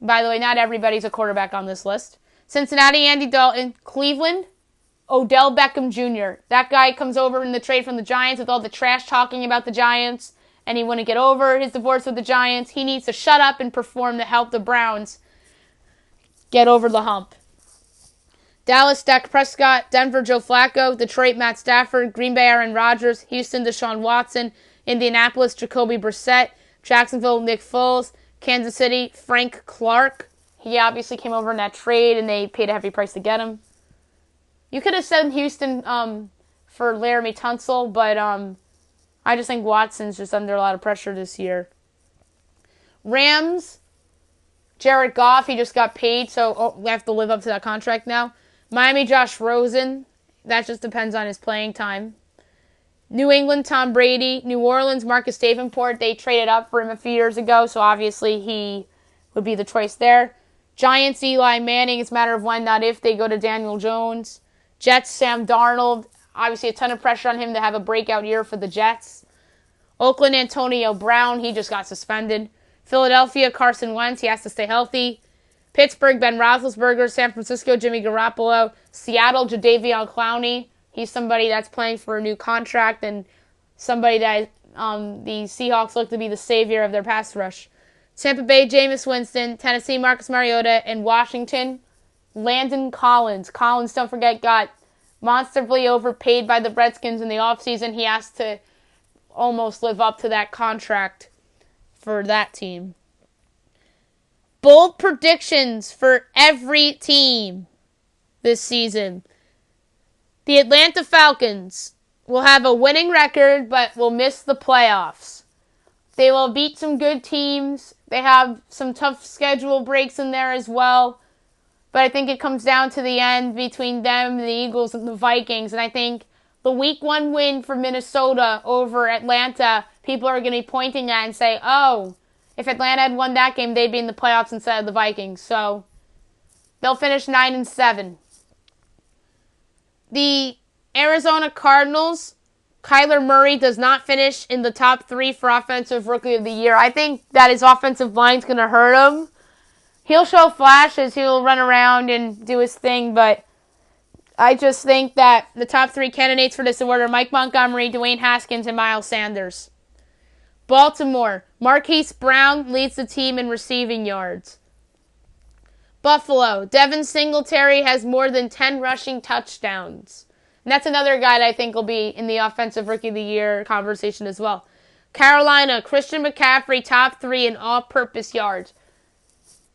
[SPEAKER 1] By the way, not everybody's a quarterback on this list. Cincinnati, Andy Dalton. Cleveland, Odell Beckham Jr. That guy comes over in the trade from the Giants with all the trash talking about the Giants, and he wouldn't get over his divorce with the Giants. He needs to shut up and perform to help the Browns get over the hump. Dallas, Dak Prescott. Denver, Joe Flacco. Detroit, Matt Stafford. Green Bay, Aaron Rodgers. Houston, Deshaun Watson. Indianapolis, Jacoby Brissett. Jacksonville, Nick Foles. Kansas City, Frank Clark. He obviously came over in that trade, and they paid a heavy price to get him. You could have said Houston for Laramie Tunsil, but I just think Watson's just under a lot of pressure this year. Rams, Jared Goff. He just got paid, so we have to live up to that contract now. Miami, Josh Rosen. That just depends on his playing time. New England, Tom Brady. New Orleans, Marcus Davenport. They traded up for him a few years ago, so obviously he would be the choice there. Giants, Eli Manning. It's a matter of when, not if, they go to Daniel Jones. Jets, Sam Darnold. Obviously a ton of pressure on him to have a breakout year for the Jets. Oakland, Antonio Brown. He just got suspended. Philadelphia, Carson Wentz. He has to stay healthy. Pittsburgh, Ben Roethlisberger. San Francisco, Jimmy Garoppolo. Seattle, Jadeveon Clowney. He's somebody that's playing for a new contract and somebody that the Seahawks look to be the savior of their pass rush. Tampa Bay, Jameis Winston. Tennessee, Marcus Mariota. And Washington, Landon Collins. Collins, don't forget, got monstrously overpaid by the Redskins in the offseason. He has to almost live up to that contract for that team. Bold predictions for every team this season. The Atlanta Falcons will have a winning record, but will miss the playoffs. They will beat some good teams. They have some tough schedule breaks in there as well. But I think it comes down to the end between them, the Eagles, and the Vikings. And I think the Week 1 win for Minnesota over Atlanta, people are going to be pointing at and say, oh, if Atlanta had won that game, they'd be in the playoffs instead of the Vikings. So they'll finish 9-7. The Arizona Cardinals, Kyler Murray does not finish in the top 3 for Offensive Rookie of the Year. I think that his offensive line's going to hurt him. He'll show flashes. He'll run around and do his thing, but I just think that the top 3 candidates for this award are Mike Montgomery, Dwayne Haskins, and Miles Sanders. Baltimore, Marquise Brown leads the team in receiving yards. Buffalo, Devin Singletary has more than 10 rushing touchdowns. And that's another guy that I think will be in the Offensive Rookie of the Year conversation as well. Carolina, Christian McCaffrey, top 3 in all-purpose yards.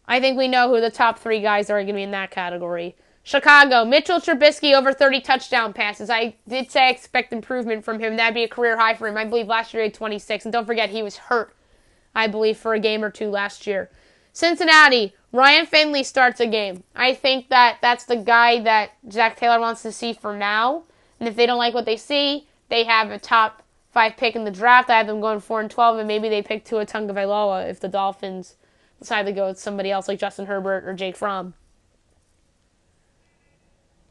[SPEAKER 1] I think we know who the top 3 guys are going to be in that category. Chicago, Mitchell Trubisky, over 30 touchdown passes. I did say I expect improvement from him. That'd be a career high for him. I believe last year he had 26. And don't forget, he was hurt, I believe, for a game or 2 last year. Cincinnati, Ryan Finley starts a game. I think that that's the guy that Zach Taylor wants to see for now. And if they don't like what they see, they have a top 5 pick in the draft. I have them going 4-12, and maybe they pick Tua Tagovailoa if the Dolphins decide to go with somebody else like Justin Herbert or Jake Fromm.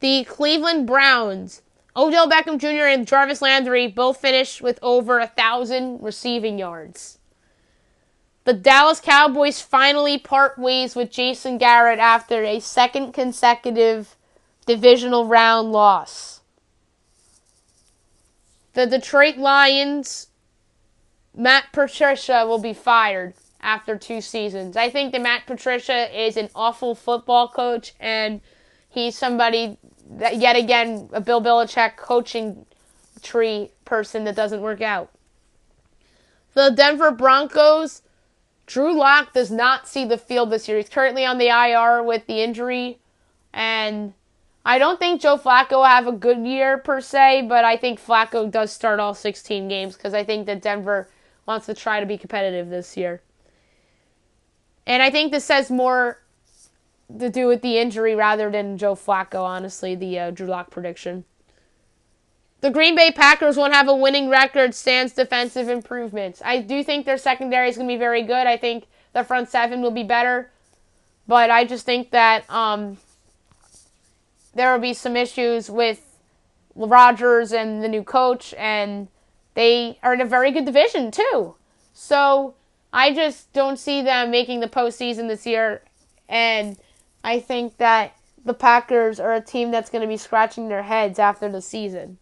[SPEAKER 1] The Cleveland Browns, Odell Beckham Jr. and Jarvis Landry both finished with over 1,000 receiving yards. The Dallas Cowboys finally part ways with Jason Garrett after a second consecutive divisional round loss. The Detroit Lions, Matt Patricia will be fired after 2 seasons. I think that Matt Patricia is an awful football coach, and he's somebody that, yet again, a Bill Belichick coaching tree person that doesn't work out. The Denver Broncos, Drew Lock does not see the field this year. He's currently on the IR with the injury, and I don't think Joe Flacco will have a good year per se, but I think Flacco does start all 16 games because I think that Denver wants to try to be competitive this year. And I think this has more to do with the injury rather than Joe Flacco, honestly, the Drew Lock prediction. The Green Bay Packers won't have a winning record, sans defensive improvements. I do think their secondary is going to be very good. I think the front 7 will be better. But I just think that there will be some issues with Rodgers and the new coach, and they are in a very good division, too. So I just don't see them making the postseason this year, and I think that the Packers are a team that's going to be scratching their heads after the season.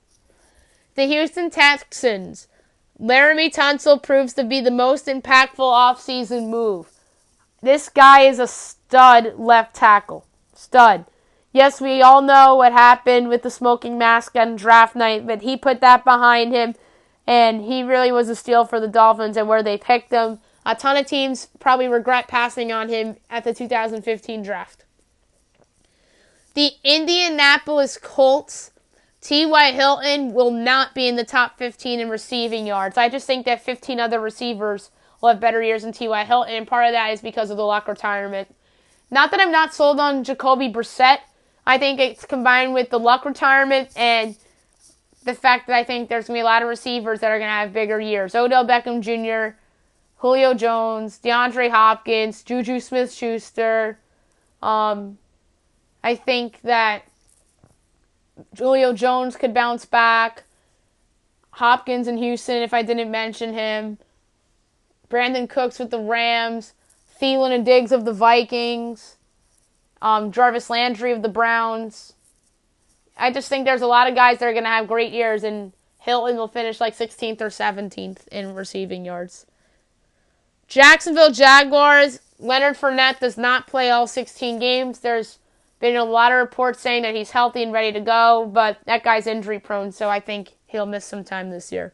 [SPEAKER 1] The Houston Texans, Laramie Tunsil proves to be the most impactful offseason move. This guy is a stud left tackle. Stud. Yes, we all know what happened with the smoking mask on draft night, but he put that behind him, and he really was a steal for the Dolphins and where they picked him. A ton of teams probably regret passing on him at the 2015 draft. The Indianapolis Colts, T.Y. Hilton will not be in the top 15 in receiving yards. I just think that 15 other receivers will have better years than T.Y. Hilton, and part of that is because of the Luck retirement. Not that I'm not sold on Jacoby Brissett. I think it's combined with the Luck retirement and the fact that I think there's going to be a lot of receivers that are going to have bigger years. Odell Beckham Jr., Julio Jones, DeAndre Hopkins, Juju Smith-Schuster. I think that Julio Jones could bounce back. Hopkins in Houston, if I didn't mention him. Brandon Cooks with the Rams. Thielen and Diggs of the Vikings. Jarvis Landry of the Browns. I just think there's a lot of guys that are going to have great years, and Hilton will finish like 16th or 17th in receiving yards. Jacksonville Jaguars, Leonard Fournette does not play all 16 games. There's been a lot of reports saying that he's healthy and ready to go, but that guy's injury prone, so I think he'll miss some time this year.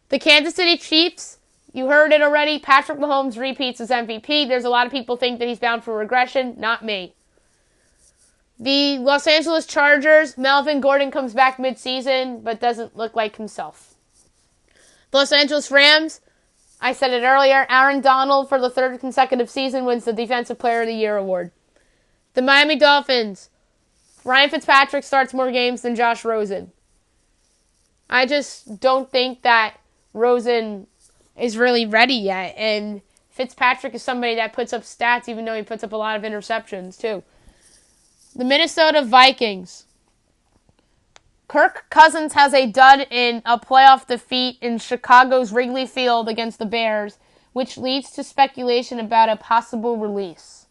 [SPEAKER 1] The Kansas City Chiefs, you heard it already, Patrick Mahomes repeats as MVP. There's a lot of people think that he's bound for regression. Not me. The Los Angeles Chargers, Melvin Gordon comes back mid-season, but doesn't look like himself. The Los Angeles Rams, I said it earlier, Aaron Donald for the 3rd consecutive season wins the Defensive Player of the Year award. The Miami Dolphins, Ryan Fitzpatrick starts more games than Josh Rosen. I just don't think that Rosen is really ready yet. And Fitzpatrick is somebody that puts up stats, even though he puts up a lot of interceptions, too. The Minnesota Vikings. Kirk Cousins has a dud in a playoff defeat in Chicago's Wrigley Field against the Bears, which leads to speculation about a possible release.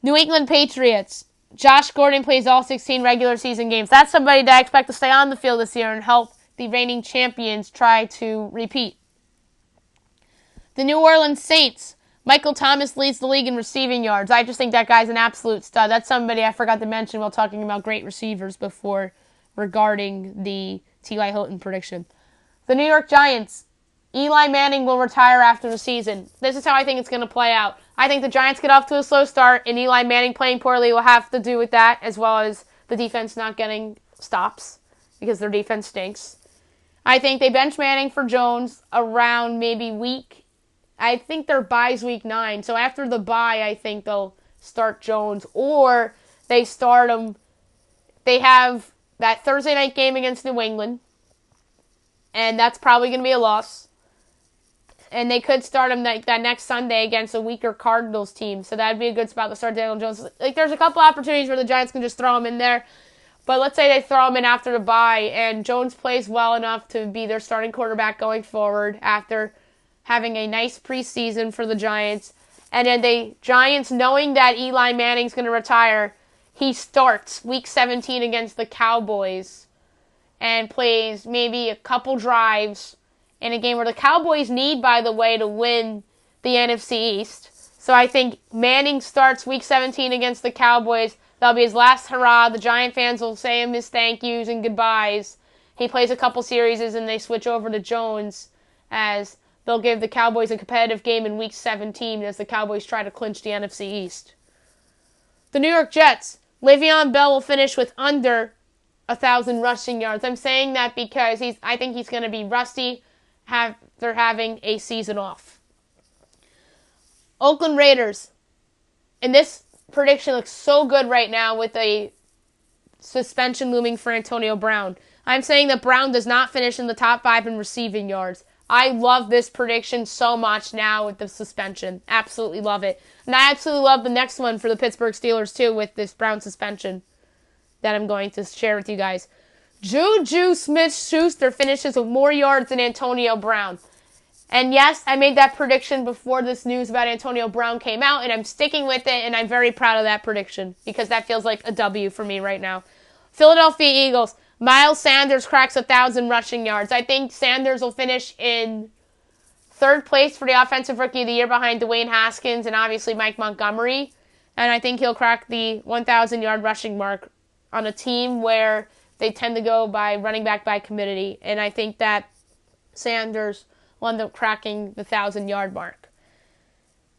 [SPEAKER 1] New England Patriots. Josh Gordon plays all 16 regular season games. That's somebody that I expect to stay on the field this year and help the reigning champions try to repeat. The New Orleans Saints. Michael Thomas leads the league in receiving yards. I just think that guy's an absolute stud. That's somebody I forgot to mention while talking about great receivers before regarding the T.Y. Hilton prediction. The New York Giants. Eli Manning will retire after the season. This is how I think it's going to play out. I think the Giants get off to a slow start, and Eli Manning playing poorly will have to do with that, as well as the defense not getting stops because their defense stinks. I think they bench Manning for Jones around maybe I think their bye's week 9. So after the bye, I think they'll start Jones. Or they start him. They have that Thursday night game against New England. And that's probably going to be a loss. And they could start him that next Sunday against a weaker Cardinals team. So that would be a good spot to start Daniel Jones. There's a couple opportunities where the Giants can just throw him in there. But let's say they throw him in after the bye. And Jones plays well enough to be their starting quarterback going forward after having a nice preseason for the Giants. And then the Giants, knowing that Eli Manning's going to retire, he starts Week 17 against the Cowboys and plays maybe a couple drives in a game where the Cowboys need, by the way, to win the NFC East. So I think Manning starts Week 17 against the Cowboys. That'll be his last hurrah. The Giant fans will say him his thank yous and goodbyes. He plays a couple series and they switch over to Jones as they'll give the Cowboys a competitive game in Week 17 as the Cowboys try to clinch the NFC East. The New York Jets. Le'Veon Bell will finish with under 1,000 rushing yards. I'm saying that because I think he's going to be rusty after having a season off. Oakland Raiders. And this prediction looks so good right now with a suspension looming for Antonio Brown. I'm saying that Brown does not finish in the top 5 in receiving yards. I love this prediction so much now with the suspension. Absolutely love it. And I absolutely love the next one for the Pittsburgh Steelers, too, with this Brown suspension that I'm going to share with you guys. Juju Smith-Schuster finishes with more yards than Antonio Brown. And yes, I made that prediction before this news about Antonio Brown came out, and I'm sticking with it, and I'm very proud of that prediction because that feels like a W for me right now. Philadelphia Eagles. Miles Sanders cracks 1,000 rushing yards. I think Sanders will finish in 3rd place for the Offensive Rookie of the Year behind Dwayne Haskins and obviously Mike Montgomery. And I think he'll crack the 1,000-yard rushing mark on a team where they tend to go by running back by committee. And I think that Sanders will end up cracking the 1,000-yard mark.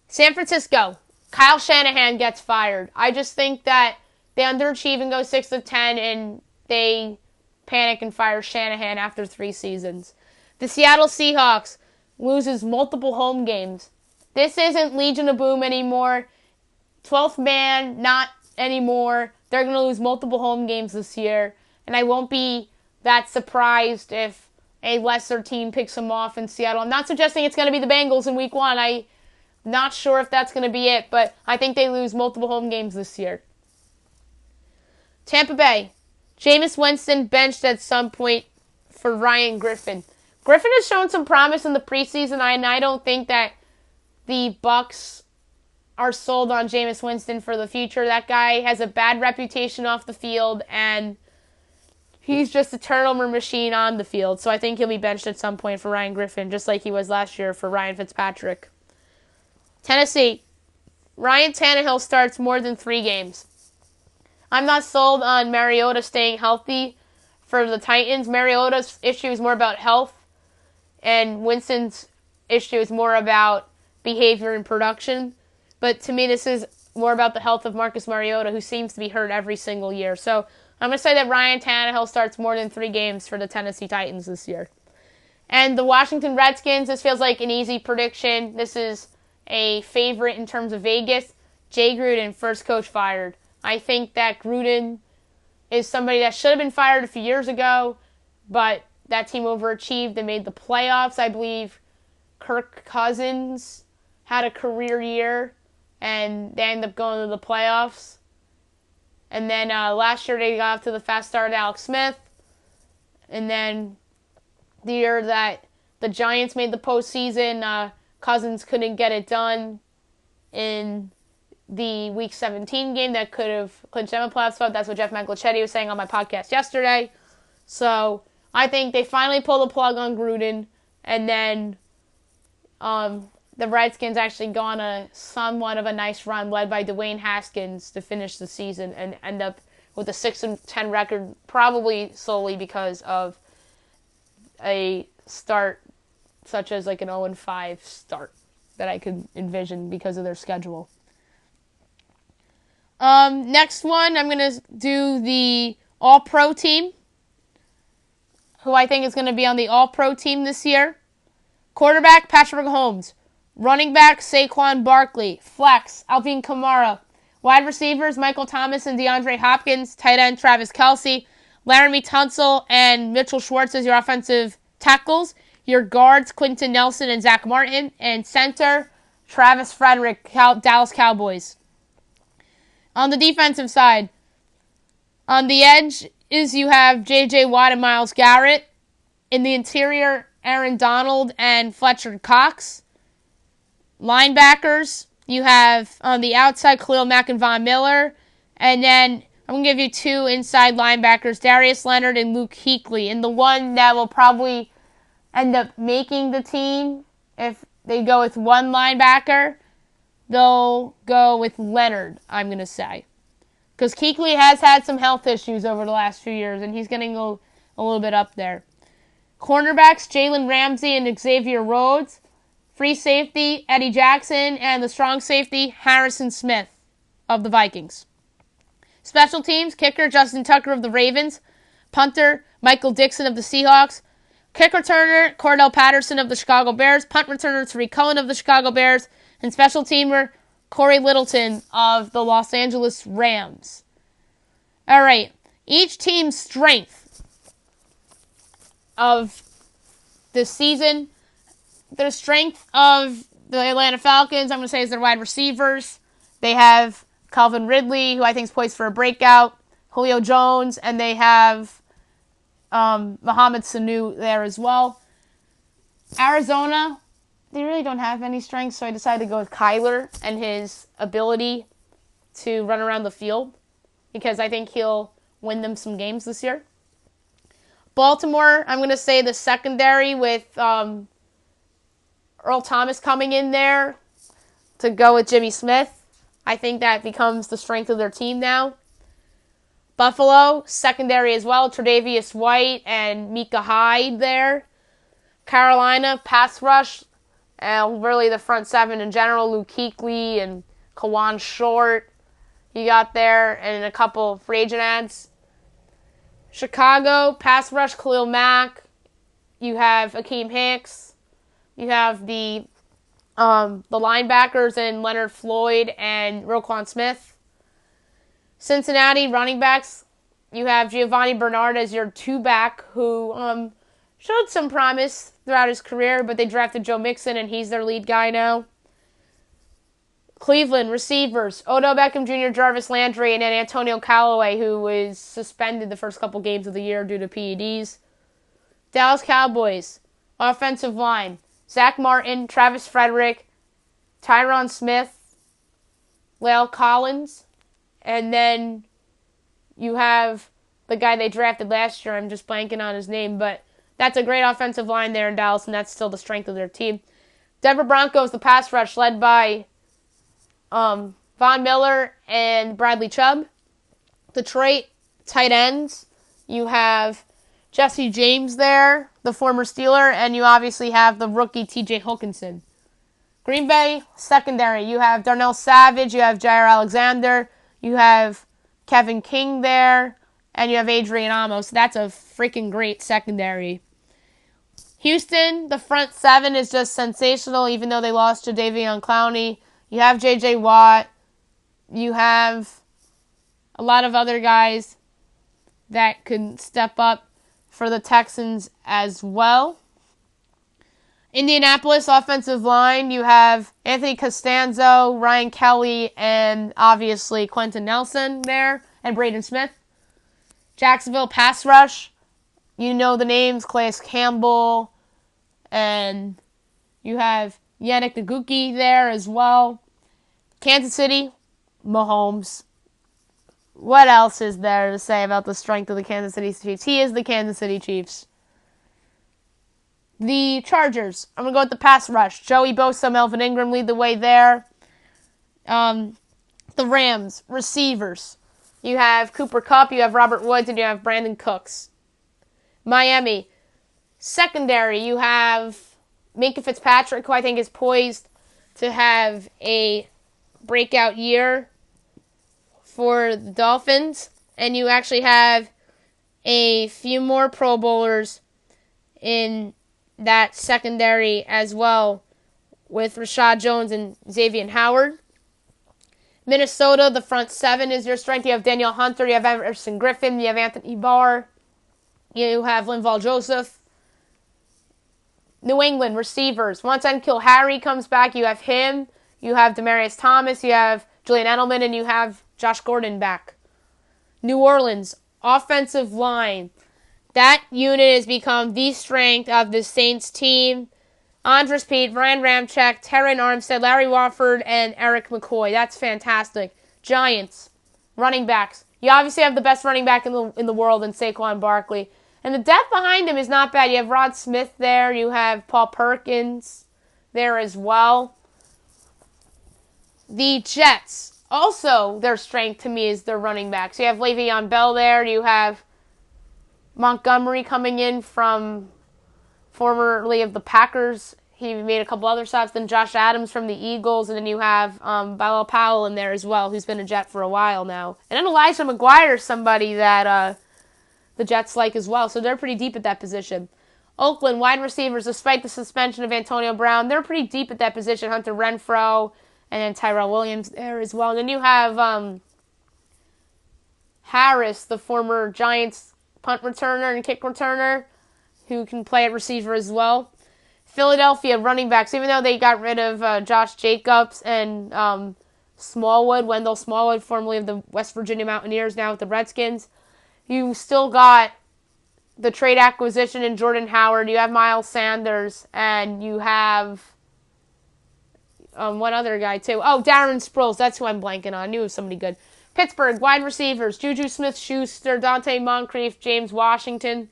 [SPEAKER 1] San Francisco. Kyle Shanahan gets fired. I just think that they underachieve and go 6-10 and they panic and fire Shanahan after 3 seasons. The Seattle Seahawks loses multiple home games. This isn't Legion of Boom anymore. 12th man, not anymore. They're going to lose multiple home games this year. And I won't be that surprised if a lesser team picks them off in Seattle. I'm not suggesting it's going to be the Bengals in Week 1. I'm not sure if that's going to be it. But I think they lose multiple home games this year. Tampa Bay. Jameis Winston benched at some point for Ryan Griffin. Griffin has shown some promise in the preseason, and I don't think that the Bucs are sold on Jameis Winston for the future. That guy has a bad reputation off the field, and he's just a turnover machine on the field. So I think he'll be benched at some point for Ryan Griffin, just like he was last year for Ryan Fitzpatrick. Tennessee. Ryan Tannehill starts more than 3 games. I'm not sold on Mariota staying healthy for the Titans. Mariota's issue is more about health, and Winston's issue is more about behavior and production. But to me, this is more about the health of Marcus Mariota, who seems to be hurt every single year. So I'm going to say that Ryan Tannehill starts more than 3 games for the Tennessee Titans this year. And the Washington Redskins, this feels like an easy prediction. This is a favorite in terms of Vegas. Jay Gruden, first coach fired. I think that Gruden is somebody that should have been fired a few years ago, but that team overachieved and made the playoffs. I believe Kirk Cousins had a career year, and they ended up going to the playoffs. And then last year they got off to the fast start, Alex Smith. And then the year that the Giants made the postseason, Cousins couldn't get it done in the Week 17 game that could have clinched them a playoff spot. That's what Jeff Maglichetti was saying on my podcast yesterday. So I think they finally pulled the plug on Gruden, and then the Redskins actually go on a somewhat of a nice run led by Dwayne Haskins to finish the season and end up with a 6-10 record, probably solely because of a start such as like an 0-5 start that I could envision because of their schedule. Next one, I'm going to do the All-Pro team, who I think is going to be on the All-Pro team this year. Quarterback, Patrick Mahomes. Running back, Saquon Barkley. Flex, Alvin Kamara. Wide receivers, Michael Thomas and DeAndre Hopkins. Tight end, Travis Kelce. Laramie Tunsil and Mitchell Schwartz as your offensive tackles. Your guards, Quentin Nelson and Zach Martin. And center, Travis Frederick, Dallas Cowboys. On the defensive side, on the edge is you have J.J. Watt and Myles Garrett. In the interior, Aaron Donald and Fletcher Cox. Linebackers, you have on the outside Khalil Mack and Von Miller. And then I'm going to give you two inside linebackers, Darius Leonard and Luke Kuechly. And the one that will probably end up making the team, if they go with one linebacker, they'll go with Leonard, I'm going to say. Because Kuechly has had some health issues over the last few years, and he's going to go a little bit up there. Cornerbacks, Jalen Ramsey and Xavier Rhodes. Free safety, Eddie Jackson, and the strong safety, Harrison Smith of the Vikings. Special teams, kicker, Justin Tucker of the Ravens. Punter, Michael Dixon of the Seahawks. Kick returner, Cordell Patterson of the Chicago Bears. Punt returner, Tariq Cohen of the Chicago Bears. And special teamer, Corey Littleton of the Los Angeles Rams. All right, each team's strength of this season. The strength of the Atlanta Falcons, I'm going to say, is their wide receivers. They have Calvin Ridley, who I think is poised for a breakout, Julio Jones, and they have Mohamed Sanu there as well. Arizona, they really don't have any strengths, so I decided to go with Kyler and his ability to run around the field because I think he'll win them some games this year. Baltimore, I'm going to say the secondary with Earl Thomas coming in there to go with Jimmy Smith. I think that becomes the strength of their team now. Buffalo, secondary as well. Tre'Davious White and Micah Hyde there. Carolina, pass rush. And really the front seven in general. Luke Kuechly and Kawan Short. You got there. And a couple free agent ads. Chicago, pass rush, Khalil Mack. You have Akeem Hicks. You have the linebackers in Leonard Floyd and Roquan Smith. Cincinnati running backs, you have Giovanni Bernard as your two-back who showed some promise throughout his career, but they drafted Joe Mixon and he's their lead guy now. Cleveland receivers, Odell Beckham Jr., Jarvis Landry, and then Antonio Callaway, who was suspended the first couple games of the year due to PEDs. Dallas Cowboys, offensive line, Zach Martin, Travis Frederick, Tyron Smith, La'el Collins, and then you have the guy they drafted last year. I'm just blanking on his name, but that's a great offensive line there in Dallas, and that's still the strength of their team. Denver Broncos, the pass rush, led by Von Miller and Bradley Chubb. Detroit, tight ends, you have Jesse James there, the former Steeler, and you obviously have the rookie T.J. Hockenson. Green Bay, secondary, you have Darnell Savage, you have Jair Alexander, you have Kevin King there, and you have Adrian Amos. That's a freaking great secondary. Houston, the front seven is just sensational, even though they lost to Jadeveon Clowney. You have J.J. Watt. You have a lot of other guys that can step up for the Texans as well. Indianapolis offensive line, you have Anthony Costanzo, Ryan Kelly, and obviously Quentin Nelson there, and Braden Smith. Jacksonville pass rush, you know the names, Calais Campbell, and you have Yannick Ngakoue there as well. Kansas City, Mahomes. What else is there to say about the strength of the Kansas City Chiefs? He is the Kansas City Chiefs. The Chargers, I'm going to go with the pass rush. Joey Bosa, Melvin Ingram lead the way there. The Rams, receivers. You have Cooper Kupp, you have Robert Woods, and you have Brandon Cooks. Miami, secondary, you have Minkah Fitzpatrick, who I think is poised to have a breakout year for the Dolphins. And you actually have a few more Pro Bowlers in that secondary as well, with Rashad Jones and Xavier Howard. Minnesota, the front seven is your strength. You have Danielle Hunter, you have Everson Griffin, you have Anthony Barr, you have Linval Joseph. New England, receivers. Once N'Keal Harry comes back, you have him, you have Demaryius Thomas, you have Julian Edelman, and you have Josh Gordon back. New Orleans, offensive line. That unit has become the strength of the Saints team. Andres Pete, Ryan Ramczyk, Terran Armstead, Larry Warford, and Eric McCoy. That's fantastic. Giants, running backs. You obviously have the best running back in the world in Saquon Barkley. And the depth behind him is not bad. You have Rod Smith there. You have Paul Perkins there as well. The Jets, also their strength to me is their running backs. You have Le'Veon Bell there. You have Montgomery coming in from formerly of the Packers. He made a couple other stops. Then Josh Adams from the Eagles. And then you have Bilal Powell in there as well, who's been a Jet for a while now. And then Elijah McGuire is somebody that the Jets like as well. So they're pretty deep at that position. Oakland, wide receivers, despite the suspension of Antonio Brown, they're pretty deep at that position. Hunter Renfrow and then Tyrell Williams there as well. And then you have Harris, the former Giants punt returner and kick returner, who can play at receiver as well. Philadelphia running backs, even though they got rid of Josh Jacobs and Smallwood, Wendell Smallwood, formerly of the West Virginia Mountaineers, now with the Redskins, you still got the trade acquisition in Jordan Howard. You have Miles Sanders, and you have one other guy too. Oh, Darren Sproles. That's who I'm blanking on. I knew it was somebody good. Pittsburgh, wide receivers, Juju Smith-Schuster, Dante Moncrief, James Washington.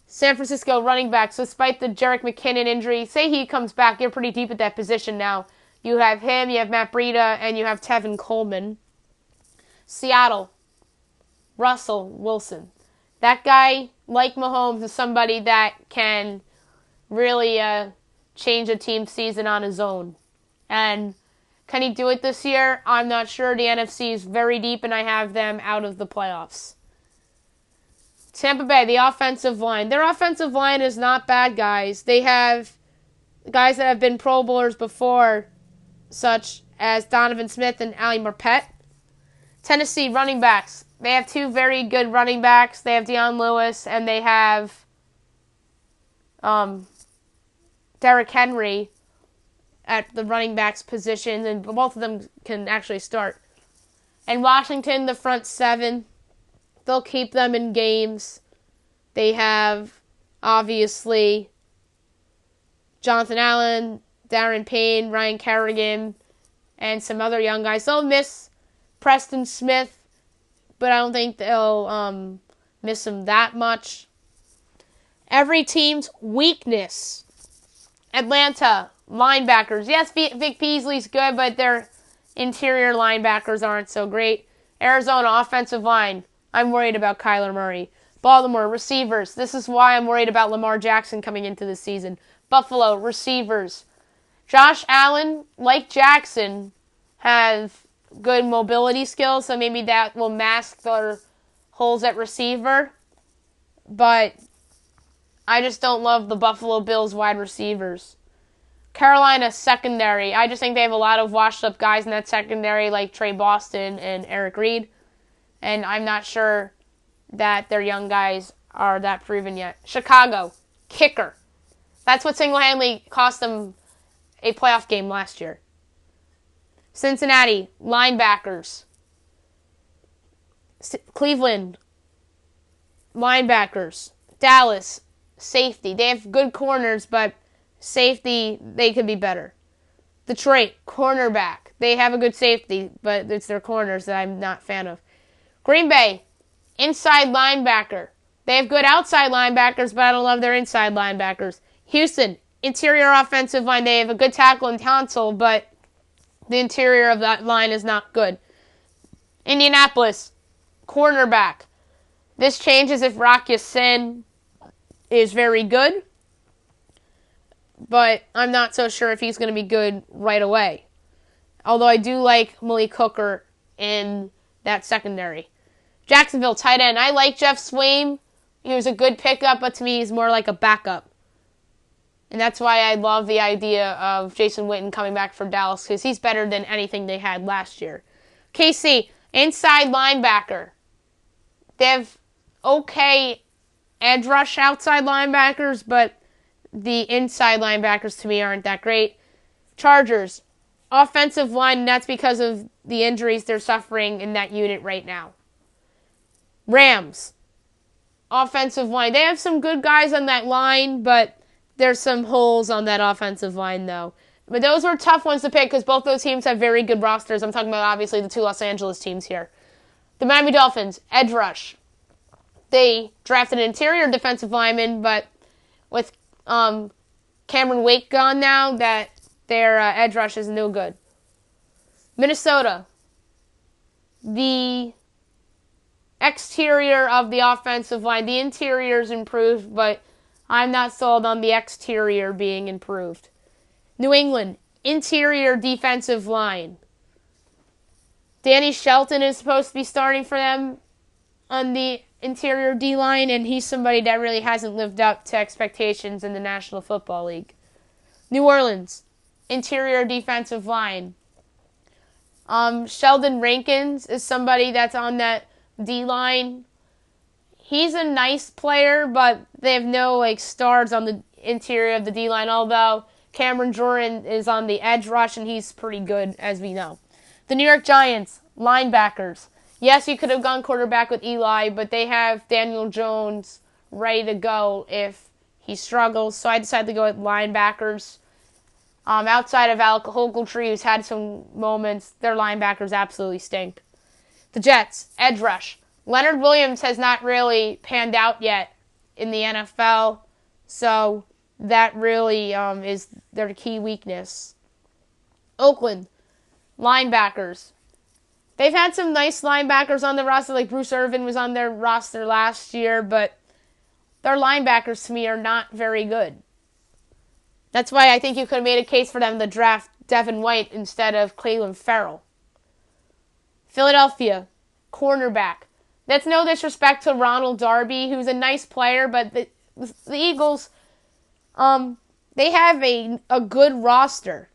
[SPEAKER 1] San Francisco running backs, despite the Jerick McKinnon injury, say he comes back, you're pretty deep at that position now. You have him, you have Matt Breida, and you have Tevin Coleman. Seattle, Russell Wilson. That guy, like Mahomes, is somebody that can really change a team's season on his own. And can he do it this year? I'm not sure. The NFC is very deep, and I have them out of the playoffs. Tampa Bay, the offensive line. Their offensive line is not bad, guys. They have guys that have been Pro Bowlers before, such as Donovan Smith and Ali Marpet. Tennessee running backs. They have two very good running backs. They have Dion Lewis, and they have Derrick Henry at the running backs position, and both of them can actually start. And Washington, the front seven, they'll keep them in games. They have, obviously, Jonathan Allen, Darren Payne, Ryan Kerrigan, and some other young guys. They'll miss Preston Smith, but I don't think they'll miss him that much. Every team's weakness. Atlanta, linebackers. Yes, Vic Beasley's good, but their interior linebackers aren't so great. Arizona, offensive line. I'm worried about Kyler Murray. Baltimore, receivers. This is why I'm worried about Lamar Jackson coming into the season. Buffalo, receivers. Josh Allen, like Jackson, have good mobility skills, so maybe that will mask their holes at receiver. But I just don't love the Buffalo Bills wide receivers. Carolina, secondary. I just think they have a lot of washed-up guys in that secondary, like Trey Boston and Eric Reed. And I'm not sure that their young guys are that proven yet. Chicago, kicker. That's what single-handedly cost them a playoff game last year. Cincinnati, linebackers. Cleveland, linebackers. Dallas, safety. They have good corners, but safety, they could be better. Detroit, cornerback. They have a good safety, but it's their corners that I'm not a fan of. Green Bay, inside linebacker. They have good outside linebackers, but I don't love their inside linebackers. Houston, interior offensive line. They have a good tackle in Tunsil, but the interior of that line is not good. Indianapolis, cornerback. This changes if Rock Ya-Sin is very good, but I'm not so sure if he's going to be good right away. Although I do like Malik Hooker in that secondary. Jacksonville, tight end. I like Jeff Swaim. He was a good pickup, but to me he's more like a backup. And that's why I love the idea of Jason Witten coming back for Dallas, because he's better than anything they had last year. KC, inside linebacker. They have okay edge rush outside linebackers, but the inside linebackers to me aren't that great. Chargers, offensive line, and that's because of the injuries they're suffering in that unit right now. Rams, offensive line. They have some good guys on that line, but there's some holes on that offensive line, though. But those were tough ones to pick because both those teams have very good rosters. I'm talking about, obviously, the two Los Angeles teams here. The Miami Dolphins, edge rush. They drafted an interior defensive lineman, but with Cameron Wake gone now, that their edge rush is no good. Minnesota, the exterior of the offensive line. The interior is improved, but I'm not sold on the exterior being improved. New England, interior defensive line. Danny Shelton is supposed to be starting for them on the interior D-line, and he's somebody that really hasn't lived up to expectations in the National Football League. New Orleans, interior defensive line. Sheldon Rankins is somebody that's on that D-line. He's a nice player, but they have no stars on the interior of the D-line, although Cameron Jordan is on the edge rush, and he's pretty good, as we know. The New York Giants, linebackers. Yes, you could have gone quarterback with Eli, but they have Daniel Jones ready to go if he struggles, so I decided to go with linebackers. Outside of Alec Ogletree, who's had some moments, their linebackers absolutely stink. The Jets, edge rush. Leonard Williams has not really panned out yet in the NFL, so that really is their key weakness. Oakland, linebackers. They've had some nice linebackers on the roster, like Bruce Irvin was on their roster last year, but their linebackers to me are not very good. That's why I think you could have made a case for them to draft Devin White instead of Clelin Ferrell. Philadelphia, cornerback. That's no disrespect to Ronald Darby, who's a nice player, but the Eagles, they have a good roster.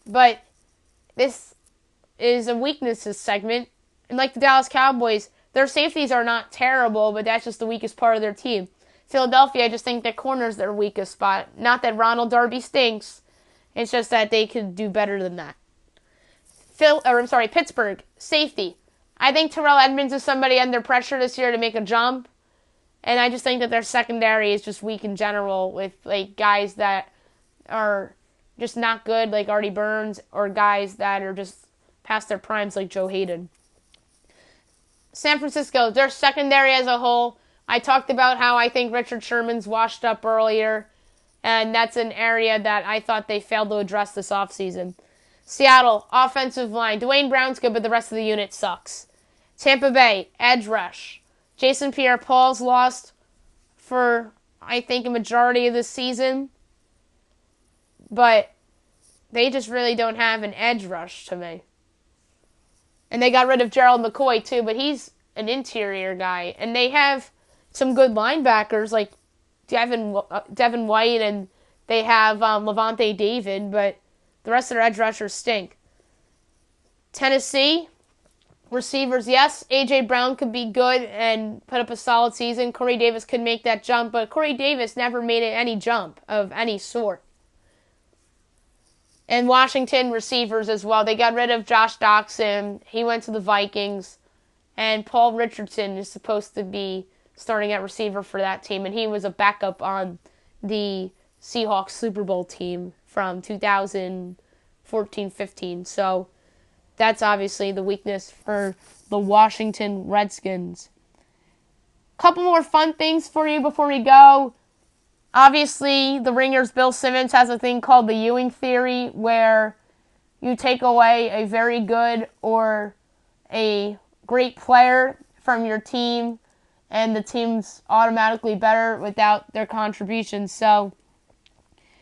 [SPEAKER 1] But this is a weaknesses segment. And like the Dallas Cowboys, their safeties are not terrible, but that's just the weakest part of their team. Philadelphia, I just think that corner's their weakest spot. Not that Ronald Darby stinks. It's just that they could do better than that. Pittsburgh, safety. I think Terrell Edmonds is somebody under pressure this year to make a jump. And I just think that their secondary is just weak in general with guys that are just not good like Artie Burns or guys that are just past their primes like Joe Hayden. San Francisco, their secondary as a whole. I talked about how I think Richard Sherman's washed up earlier, and that's an area that I thought they failed to address this offseason. Seattle, offensive line. Dwayne Brown's good, but the rest of the unit sucks. Tampa Bay, edge rush. Jason Pierre-Paul's lost for, I think, a majority of the season, but they just really don't have an edge rush to me. And they got rid of Gerald McCoy, too, but he's an interior guy. And they have some good linebackers like Devin White, and they have Levante David, but the rest of their edge rushers stink. Tennessee, Receivers, yes, A.J. Brown could be good and put up a solid season. Corey Davis could make that jump, but Corey Davis never made any jump of any sort. And Washington receivers as well. They got rid of Josh Doctson. He went to the Vikings. And Paul Richardson is supposed to be starting at receiver for that team. And he was a backup on the Seahawks Super Bowl team from 2014-15. So that's obviously the weakness for the Washington Redskins. Couple more fun things for you before we go. Obviously, the Ringers' Bill Simmons has a thing called the Ewing theory, where you take away a very good or a great player from your team, and the team's automatically better without their contributions. So,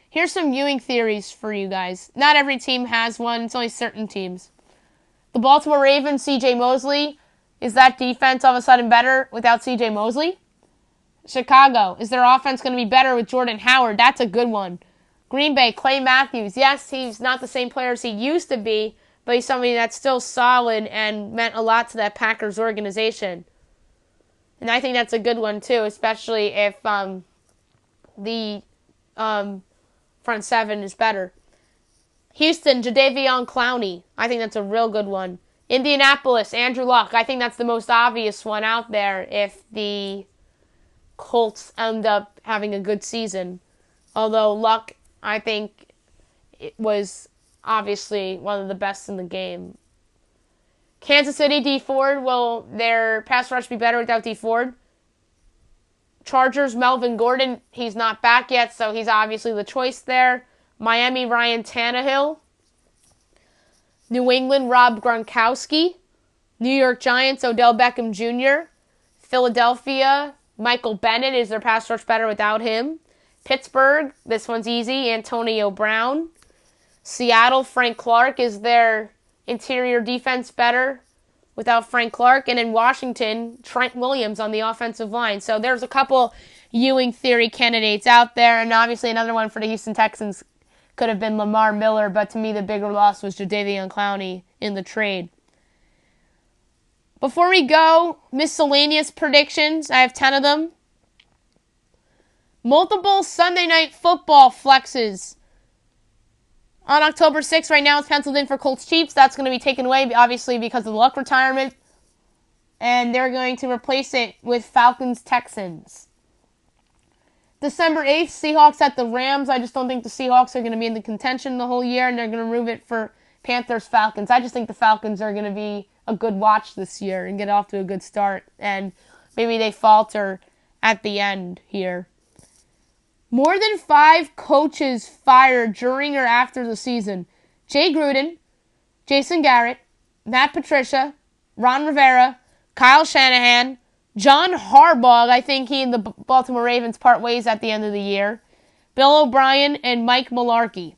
[SPEAKER 1] here's some Ewing theories for you guys. Not every team has one, it's only certain teams. The Baltimore Ravens, C.J. Mosley, is that defense all of a sudden better without C.J. Mosley? Chicago, is their offense going to be better with Jordan Howard? That's a good one. Green Bay, Clay Matthews. Yes, he's not the same player as he used to be, but he's somebody that's still solid and meant a lot to that Packers organization. And I think that's a good one, too, especially if the front seven is better. Houston, Jadeveon Clowney. I think that's a real good one. Indianapolis, Andrew Luck. I think that's the most obvious one out there if the Colts end up having a good season. Although Luck, I think, it was obviously one of the best in the game. Kansas City, D Ford. Will their pass rush be better without D Ford? Chargers, Melvin Gordon. He's not back yet, so he's obviously the choice there. Miami, Ryan Tannehill. New England, Rob Gronkowski. New York Giants, Odell Beckham Jr. Philadelphia, Michael Bennett. Is their pass rush better without him? Pittsburgh, this one's easy, Antonio Brown. Seattle, Frank Clark. Is their interior defense better without Frank Clark? And in Washington, Trent Williams on the offensive line. So there's a couple Ewing theory candidates out there, and obviously another one for the Houston Texans could have been Lamar Miller, but to me the bigger loss was Jadeveon Clowney in the trade. Before we go, miscellaneous predictions. I have 10 of them. Multiple Sunday Night Football flexes. On October 6th, right now it's penciled in for Colts Chiefs. That's going to be taken away, obviously, because of the Luck retirement. And they're going to replace it with Falcons Texans. December 8th, Seahawks at the Rams. I just don't think the Seahawks are going to be in the contention the whole year, and they're going to remove it for Panthers-Falcons. I just think the Falcons are going to be a good watch this year and get off to a good start, and maybe they falter at the end here. More than 5 coaches fired during or after the season. Jay Gruden, Jason Garrett, Matt Patricia, Ron Rivera, Kyle Shanahan, John Harbaugh. I think he and the Baltimore Ravens part ways at the end of the year. Bill O'Brien and Mike Mularkey.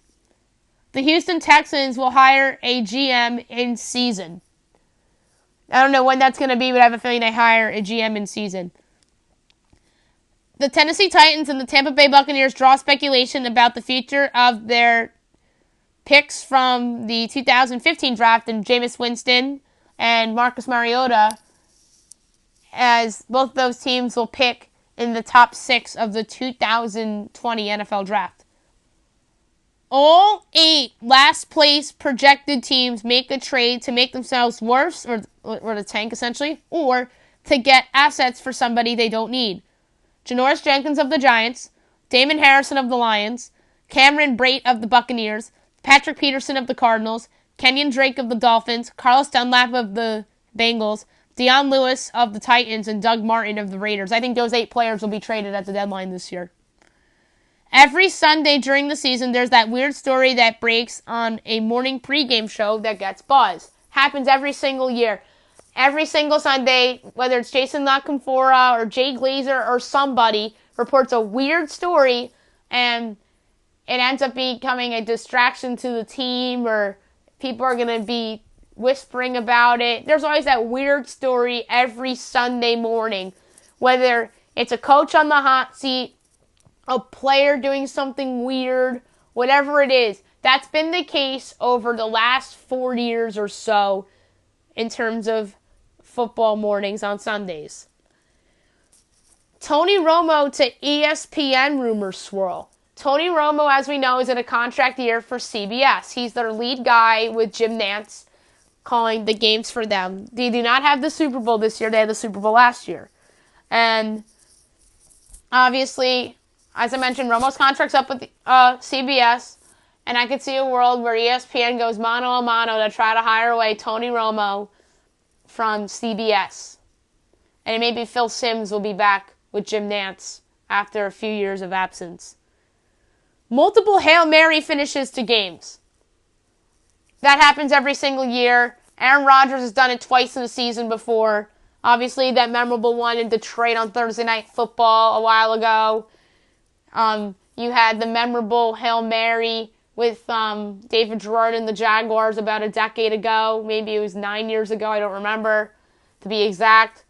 [SPEAKER 1] The Houston Texans will hire a GM in season. I don't know when that's going to be, but I have a feeling they hire a GM in season. The Tennessee Titans and the Tampa Bay Buccaneers draw speculation about the future of their picks from the 2015 draft and Jameis Winston and Marcus Mariota, as both those teams will pick in the top 6 of the 2020 NFL Draft. All 8 last place projected teams make a trade to make themselves worse, or to tank essentially, or to get assets for somebody they don't need. Janoris Jenkins of the Giants, Damon Harrison of the Lions, Cameron Brate of the Buccaneers, Patrick Peterson of the Cardinals, Kenyon Drake of the Dolphins, Carlos Dunlap of the Bengals, Deion Lewis of the Titans, and Doug Martin of the Raiders. I think those 8 players will be traded at the deadline this year. Every Sunday during the season, there's that weird story that breaks on a morning pregame show that gets buzz. Happens every single year. Every single Sunday, whether it's Jason La Canfora or Jay Glazer or somebody, reports a weird story, and it ends up becoming a distraction to the team, or people are going to be whispering about it. There's always that weird story every Sunday morning, whether it's a coach on the hot seat, a player doing something weird, whatever it is. That's been the case over the last 4 years or so in terms of football mornings on Sundays. Tony Romo to ESPN rumors swirl. Tony Romo, as we know, is in a contract year for CBS. He's their lead guy with Jim Nantz calling the games for them. They do not have the Super Bowl this year. They had the Super Bowl last year. And obviously, as I mentioned, Romo's contract's up with CBS. And I could see a world where ESPN goes mano a mano to try to hire away Tony Romo from CBS. And maybe Phil Simms will be back with Jim Nantz after a few years of absence. Multiple Hail Mary finishes to games. That happens every single year. Aaron Rodgers has done it twice in the season before. Obviously, that memorable one in Detroit on Thursday Night Football a while ago. You had the memorable Hail Mary with David Gerard and the Jaguars about a decade ago. Maybe it was 9 years ago. I don't remember, to be exact.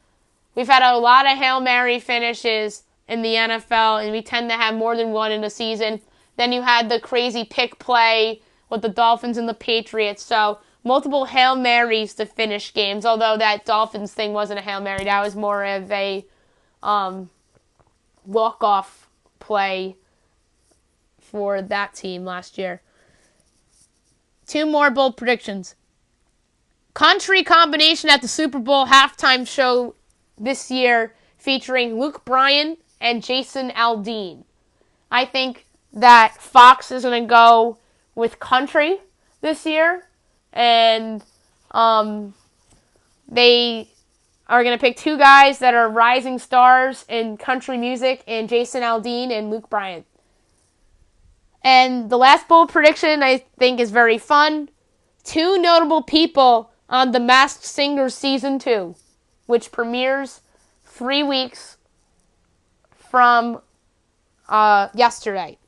[SPEAKER 1] We've had a lot of Hail Mary finishes in the NFL, and we tend to have more than one in a season. Then you had the crazy pick play with the Dolphins and the Patriots. So multiple Hail Marys to finish games, although that Dolphins thing wasn't a Hail Mary. That was more of a walk-off play for that team last year. Two more bold predictions. Country combination at the Super Bowl halftime show this year featuring Luke Bryan and Jason Aldean. I think that Fox is going to go with country this year, and they are going to pick two guys that are rising stars in country music, and Jason Aldean and Luke Bryan. And the last bold prediction I think is very fun. Two notable people on The Masked Singer Season 2, which premieres 3 weeks from yesterday.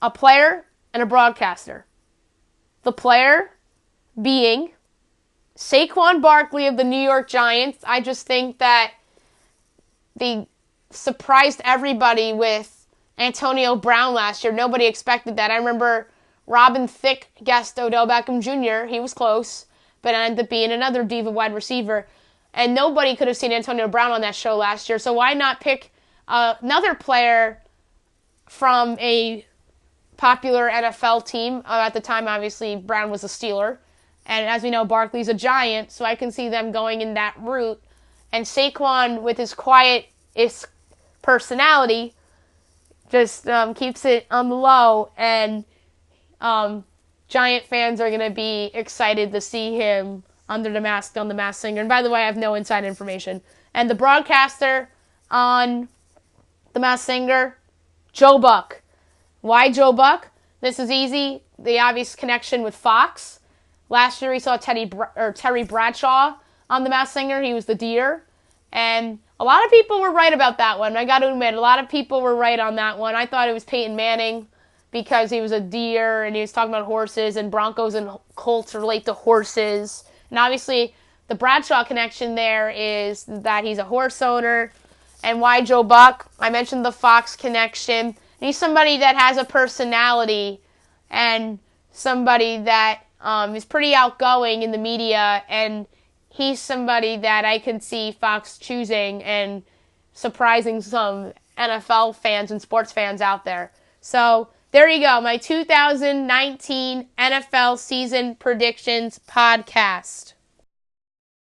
[SPEAKER 1] A player and a broadcaster. The player being Saquon Barkley of the New York Giants. I just think that they surprised everybody with Antonio Brown last year. Nobody expected that. I remember Robin Thicke guessed Odell Beckham Jr. He was close, but it ended up being another diva wide receiver. And nobody could have seen Antonio Brown on that show last year. So why not pick another player from a popular NFL team? At the time, obviously, Brown was a Steeler. And as we know, Barkley's a Giant, so I can see them going in that route. And Saquon, with his quiet personality, just keeps it on the low. And Giant fans are going to be excited to see him under the mask on The Masked Singer. And by the way, I have no inside information. And the broadcaster on The Masked Singer, Joe Buck. Why Joe Buck? This is easy. The obvious connection with Fox. Last year, we saw Terry Bradshaw on The Masked Singer. He was the deer. And a lot of people were right about that one. I got to admit, a lot of people were right on that one. I thought it was Peyton Manning because he was a deer and he was talking about horses, and Broncos and Colts relate to horses. And obviously, the Bradshaw connection there is that he's a horse owner. And why Joe Buck? I mentioned the Fox connection. And he's somebody that has a personality and somebody that is pretty outgoing in the media, and he's somebody that I can see Fox choosing and surprising some NFL fans and sports fans out there. So there you go, my 2019 NFL season predictions podcast.